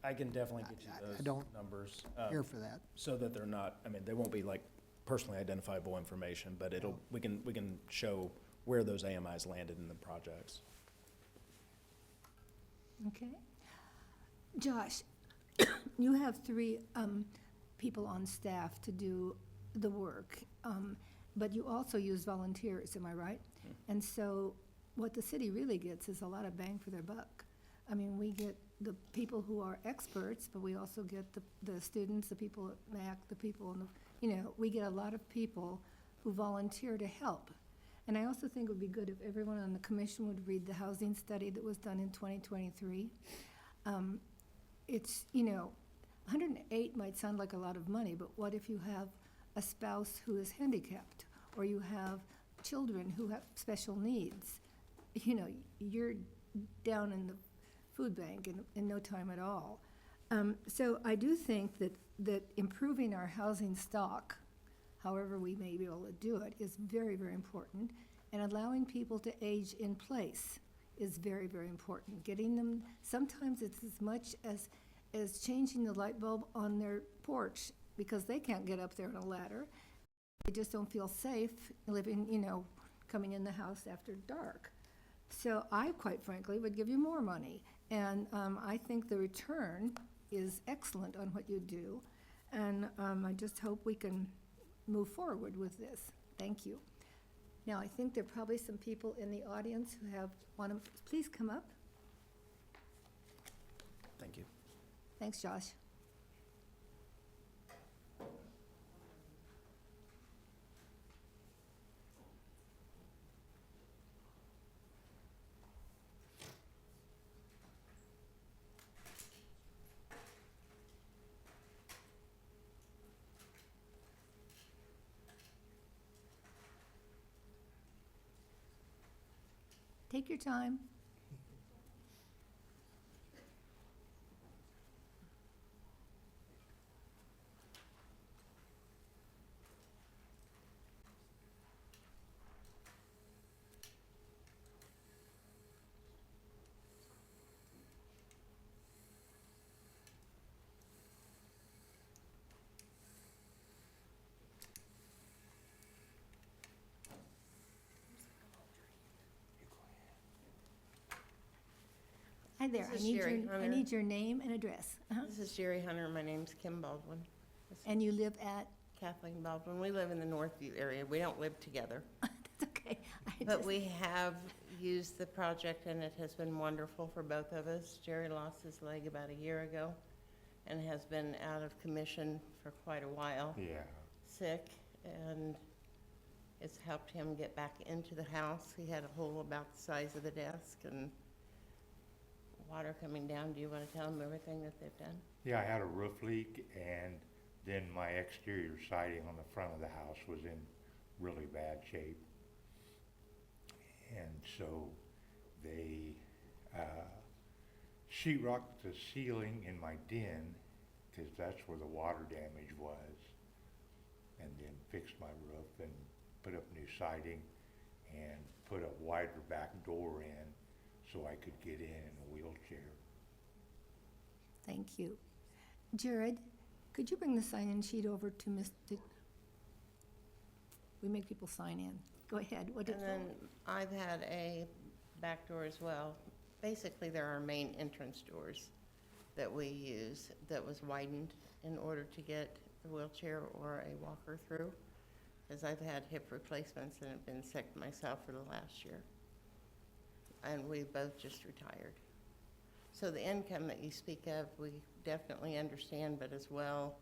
I can definitely get you I those don't numbers. care for that. So that they're not, they won't be personally identifiable information, but we can show where those AMIs landed in the projects. Okay. Josh, you have 3 people on staff to do the work, but you also use volunteers, am I right? And so what the city really gets is a lot of bang for their buck. We get the people who are experts, but we also get the students, the people at MAC, the people in the, you know, we get a lot of people who volunteer to help. And I also think it would be good if everyone on the commission would read the housing study that was done in 2023. It's, you know, 108 might sound like a lot of money, but what if you have a spouse who is handicapped, or you have children who have special needs? You know, you're down in the food bank in no time at all. So I do think that improving our housing stock, however we may be able to do it, is very, very important. And allowing people to age in place is very, very important. Getting them, sometimes it's as much as changing the light bulb on their porch, because they can't get up there on a ladder. They just don't feel safe living, you know, coming in the house after dark. So I, quite frankly, would give you more money. And I think the return is excellent on what you do. And I just hope we can move forward with this. Thank you. Now, I think there are probably some people in the audience who want to, please come up. Thank you. Thanks, Josh. Take your time. Hi there. This is Sherry I Hunter. need your name and address. This is Jerry Hunter. My name's Kim Baldwin. This is And you live at, Kathleen Baldwin. We live in the Northview area. We don't live together. that's okay. But we have used the project, and it has been wonderful for both of us. Jerry lost his leg about a year ago and has been out of commission for quite a while. Yeah. Sick, and it's helped him get back into the house. He had a hole about the size of the desk and water coming down. Do you want to tell them everything that they've done? Yeah, I had a roof leak, and then my exterior siding on the front of the house was in really bad shape. And so they sheetrocked the ceiling in my den, because that's where the water damage was, and then fixed my roof and put up new siding and put a wider back door in so I could get in a wheelchair. Thank you. Jared, could you bring the sign-in sheet over to Mr. We make people sign in. Go ahead. What did, And then I've had a back door as well. Basically, there are main entrance doors that we use that was widened in order to get a wheelchair or a walker through, because I've had hip replacements and have been sick myself for the last year. And we both just retired. So the income that you speak of, we definitely understand, but as well,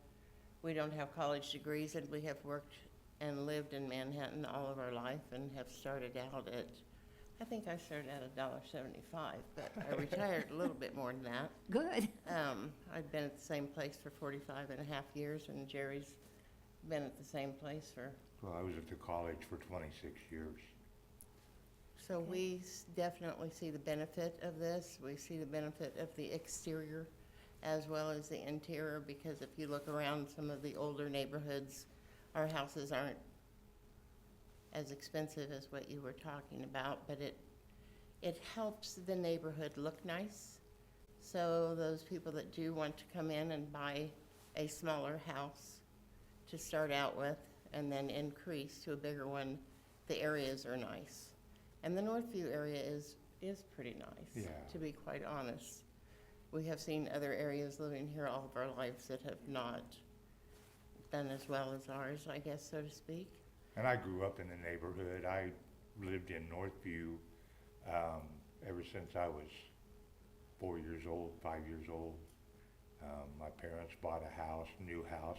we don't have college degrees, and we have worked and lived in Manhattan all of our life and have started out at, I think I started at $1.75, but I retired a little bit more than that. good. I've been at the same place for 45 and a half years, and Jerry's been at the same place for, Well, I was at the college for 26 years. so we definitely see the benefit of this. We see the benefit of the exterior as well as the interior, because if you look around some of the older neighborhoods, our houses aren't as expensive as what you were talking about, but it helps the neighborhood look nice. So those people that do want to come in and buy a smaller house to start out with and then increase to a bigger one, the areas are nice. And the Northview area is pretty nice, Yeah. to be quite honest. We have seen other areas living here all of our lives that have not done as well as ours, I guess, so to speak. And I grew up in the neighborhood. I lived in Northview ever since I was 4 years old, 5 years old. My parents bought a house, new house,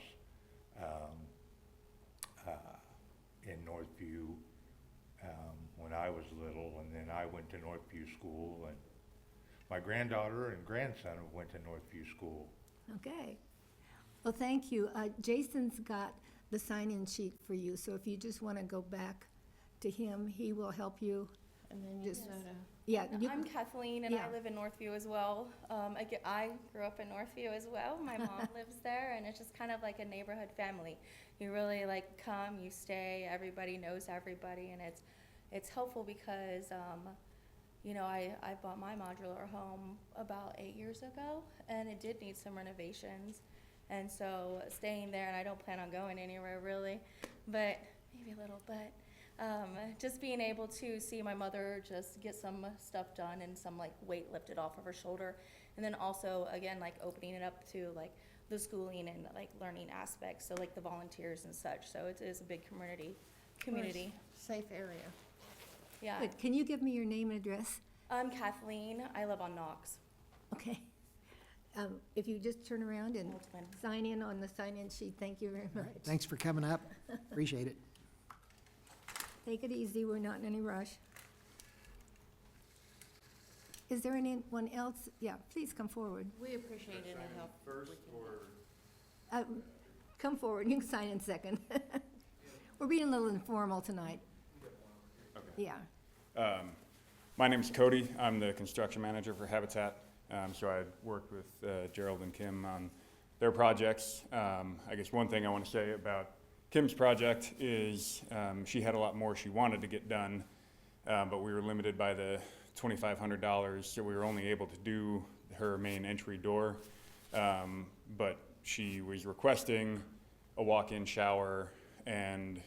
in Northview, when I was little, and then I went to Northview School, and my granddaughter and grandson went to Northview School. Okay. Well, thank you. Jason's got the sign-in sheet for you, so if you just want to go back to him, he will help you. And then you Just- go to. Yeah, you, I'm Kathleen, and yeah. I live in Northview as well. I grew up in Northview as well. My mom lives there, and it's just kind of like a neighborhood family. You really like come, you stay, everybody knows everybody, and it's helpful because, you know, I bought my modular home about 8 years ago, and it did need some renovations. And so staying there, and I don't plan on going anywhere really, but maybe a little, but just being able to see my mother just get some stuff done and some like weight lifted off of her shoulder. And then also, again, like opening it up to like the schooling and like learning aspects, so like the volunteers and such. So it is a big community. Safe area. Yeah. Good. Can you give me your name and address? I'm Kathleen. I live on Knox. Okay. If you just turn around and Old Twin. sign in on the sign-in sheet, thank you very much. Thanks for coming up. Appreciate it. Take it easy, we're not in any rush. Is there anyone else? Yeah, please come forward. We appreciate any help. First, or? Come forward, you can sign in second. We're being a little informal tonight. Okay. Yeah. My name's Cody. I'm the construction manager for Habitat. So I worked with Gerald and Kim on their projects. I guess one thing I want to say about Kim's project is she had a lot more she wanted to get done, but we were limited by the $2,500, so we were only able to do her main entry door. But she was requesting a walk-in shower and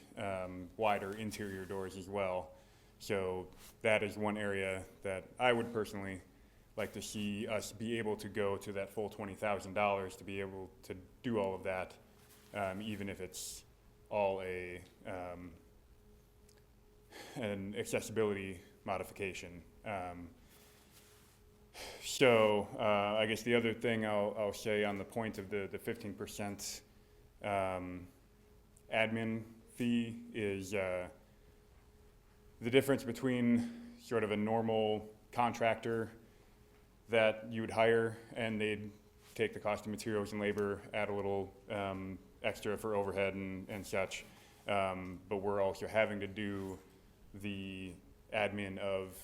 wider interior doors as well. So that is one area that I would personally like to see us be able to go to that full $20,000 to be able to do all of that, even if it's all an accessibility modification. So I guess the other thing I'll say on the point of the 15% admin fee is the difference between sort of a normal contractor that you would hire and they'd take the cost of materials and labor, add a little extra for overhead and such. But we're also having to do the admin of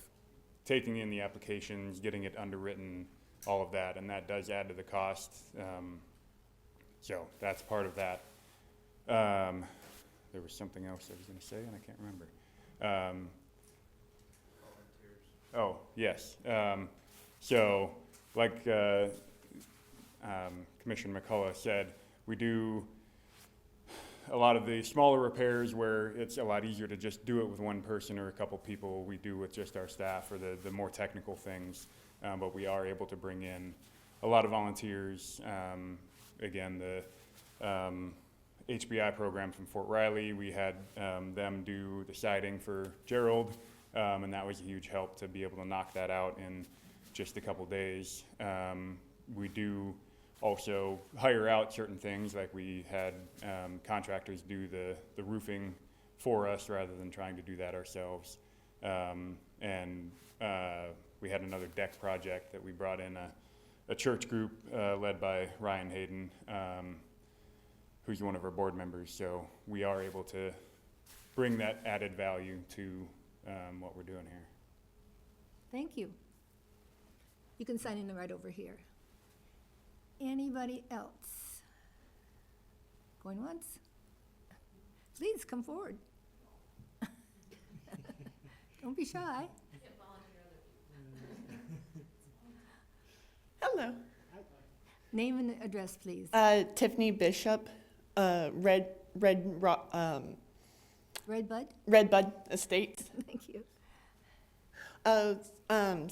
taking in the applications, getting it underwritten, all of that, and that does add to the cost. So that's part of that. There was something else I was going to say, and I can't remember. Oh, yes. So, like Commissioner McCullough said, we do a lot of the smaller repairs where it's a lot easier to just do it with one person or a couple people. We do with just our staff for the more technical things, but we are able to bring in a lot of volunteers. Again, the HBI program from Fort Riley, we had them do the siding for Gerald, and that was a huge help to be able to knock that out in just a couple days. We do also hire out certain things, like we had contractors do the roofing for us rather than trying to do that ourselves. And we had another deck project that we brought in a church group led by Ryan Hayden, who's one of our board members. So we are able to bring that added value to what we're doing here. Thank you. You can sign in right over here. Anybody else? Going once? Please come forward. Don't be shy. Hello. Name and address, please. Tiffany Bishop, Redbud Redbud? Estates. Thank you.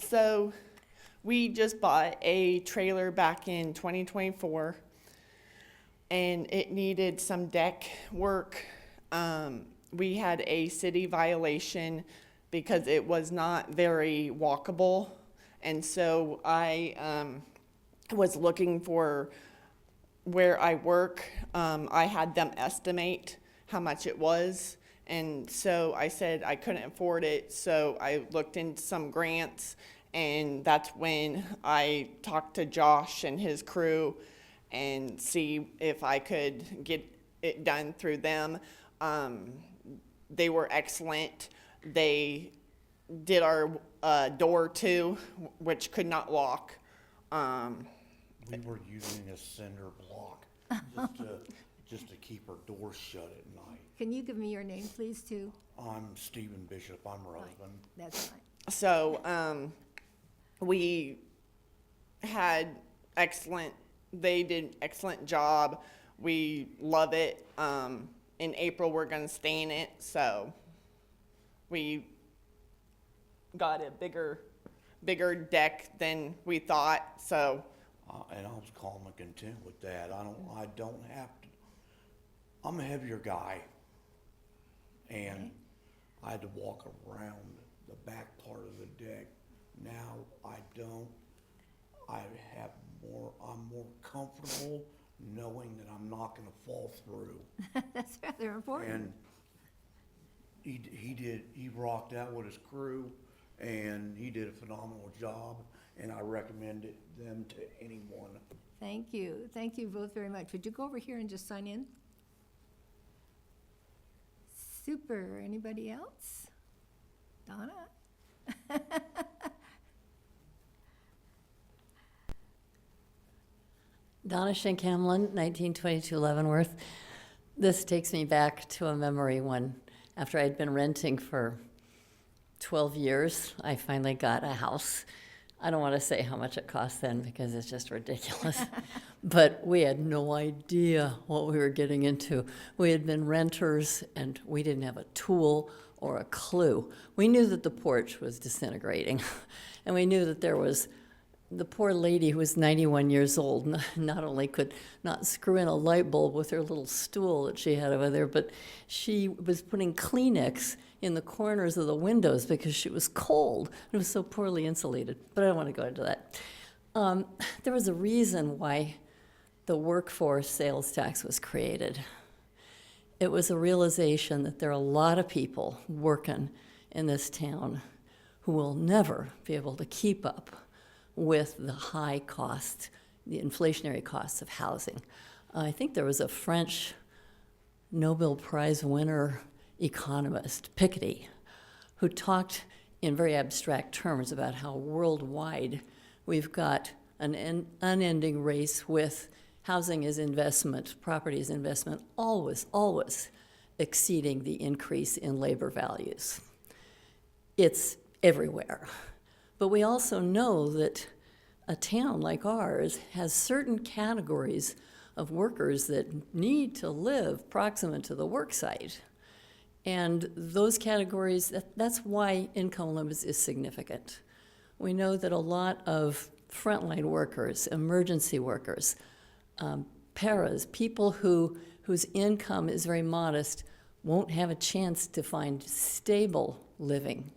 So we just bought a trailer back in 2024 and it needed some deck work. We had a city violation because it was not very walkable And so I was looking for where I work. I had them estimate how much it was. And so I said I couldn't afford it. So I looked into some grants, and that's when I talked to Josh and his crew and see if I could get it done through them. They were excellent. They did our door too, which could not lock. We were using a cinder block just to keep our doors shut at night. Can you give me your name, please, too? I'm Stephen Bishop, I'm her Fine. husband. That's fine. So we had they did excellent job. We love it. In April, we're going to stay in it. So we got a bigger deck than we thought. So. And I was calm and content with that. I don't have to, I'm a heavier guy. And I had to walk around the back part of the deck. Now I don't. I'm more comfortable knowing that I'm not gonna fall through. That's rather important. And he rocked out with his crew, and he did a phenomenal job, and I recommend them to anyone. Thank you. Thank you both very much. Would you go over here and just sign in? Super. Anybody else? Donna? Donna Schenk-Hamlin, 1922 Leavenworth. This takes me back to a memory when, after I'd been renting for 12 years, I finally got a house. I don't want to say how much it cost then because it's just ridiculous. But we had no idea what we were getting into. We had been renters and we didn't have a tool or a clue. We knew that the porch was disintegrating, and we knew that there was the poor lady who was 91 years old, not only could not screw in a light bulb with her little stool that she had over there, but she was putting Kleenex in the corners of the windows because she was cold. It was so poorly insulated, but I don't want to go into that. There was a reason why the workforce sales tax was created. It was a realization that there are a lot of people working in this town who will never be able to keep up with the high cost, the inflationary costs of housing. I think there was a French Nobel Prize winner economist, Piketty, who talked in very abstract terms about how worldwide we've got an unending race with housing as investment, property as investment, always exceeding the increase in labor values. It's everywhere. But we also know that a town like ours has certain categories of workers that need to live proximate to the work site. And those categories, that's why income limits is significant. We know that a lot of frontline workers, emergency workers, paras, people whose income is very modest, won't have a chance to find stable living,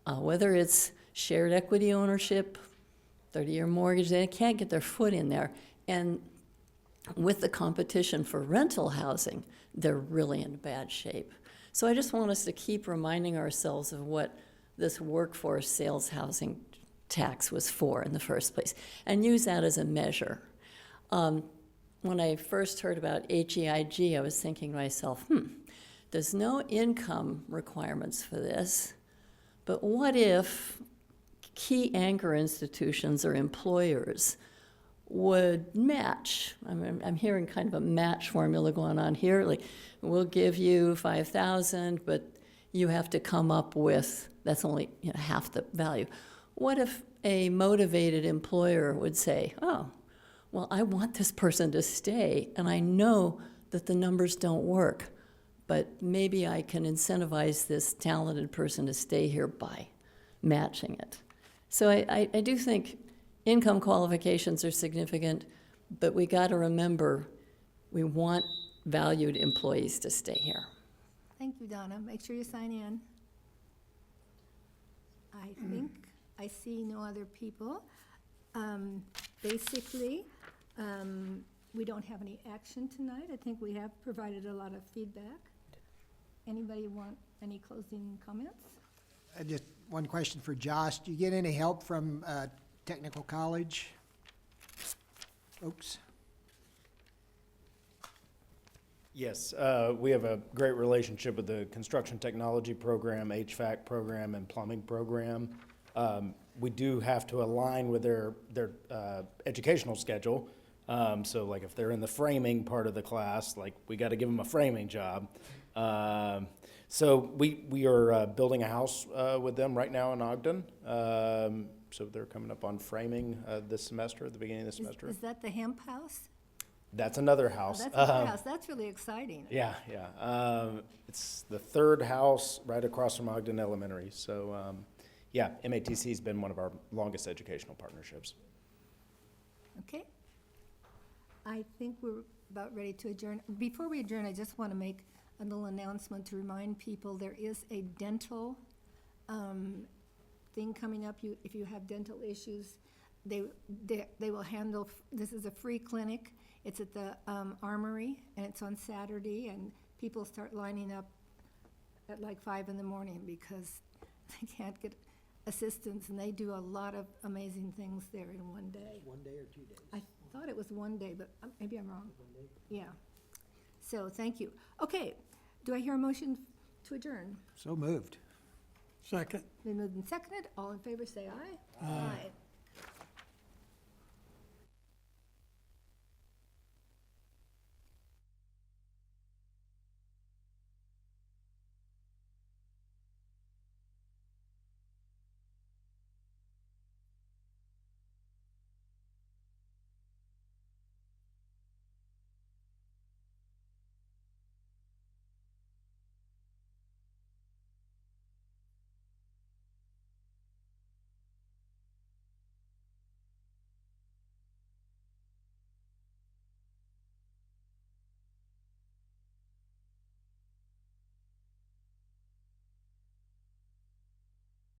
whether it's shared equity ownership, 30-year mortgage, they can't get their foot in there. And with the competition for rental housing, they're really in bad shape. So I just want us to keep reminding ourselves of what this workforce sales housing tax was for in the first place, and use that as a measure. When I first heard about HEIG, I was thinking to myself, there's no income requirements for this, but what if key anchor institutions or employers would match? I'm hearing kind of a match formula going on here, like we'll give you $5,000, but you have to come up with, that's only half the value. What if a motivated employer would say, oh, well, I want this person to stay, and I know that the numbers don't work, but maybe I can incentivize this talented person to stay here by matching it. So I do think income qualifications are significant, but we got to remember we want valued employees to stay here. Thank you, Donna. Make sure you sign in. I I see no other people. Basically, we don't have any action tonight. I think we have provided a lot of feedback. Anybody want any closing comments? Just one question for Josh. Do you get any help from technical college folks? Yes, we have a great relationship with the construction technology program, HVAC program, and plumbing program. We do have to align with their educational schedule. So like if they're in the framing part of the class, like we got to give them a framing job. So we are building a house with them right now in Ogden. So they're coming up on framing this semester, at the beginning of the semester. Is that the hemp house? That's another Oh, house. that's another house. That's really exciting. Yeah, yeah. It's the third house right across from Ogden Elementary. So, yeah, MATC's been one of our longest educational partnerships. Okay. I think we're about ready to adjourn. Before we adjourn, I just want to make a little announcement to remind people there is a dental thing coming up. If you have dental issues, they will handle, this is a free clinic. It's at the Armory, and it's on Saturday, and people start lining up at like 5 in the morning because they can't get assistance, and they do a lot of amazing things there in one day. 1 day or 2 days? I thought it was 1 day, but maybe I'm wrong. 1 day? Yeah. So, thank you. Okay, do I hear a motion to adjourn? So moved. Second. Been moved and seconded. All in favor, say aye. Aye.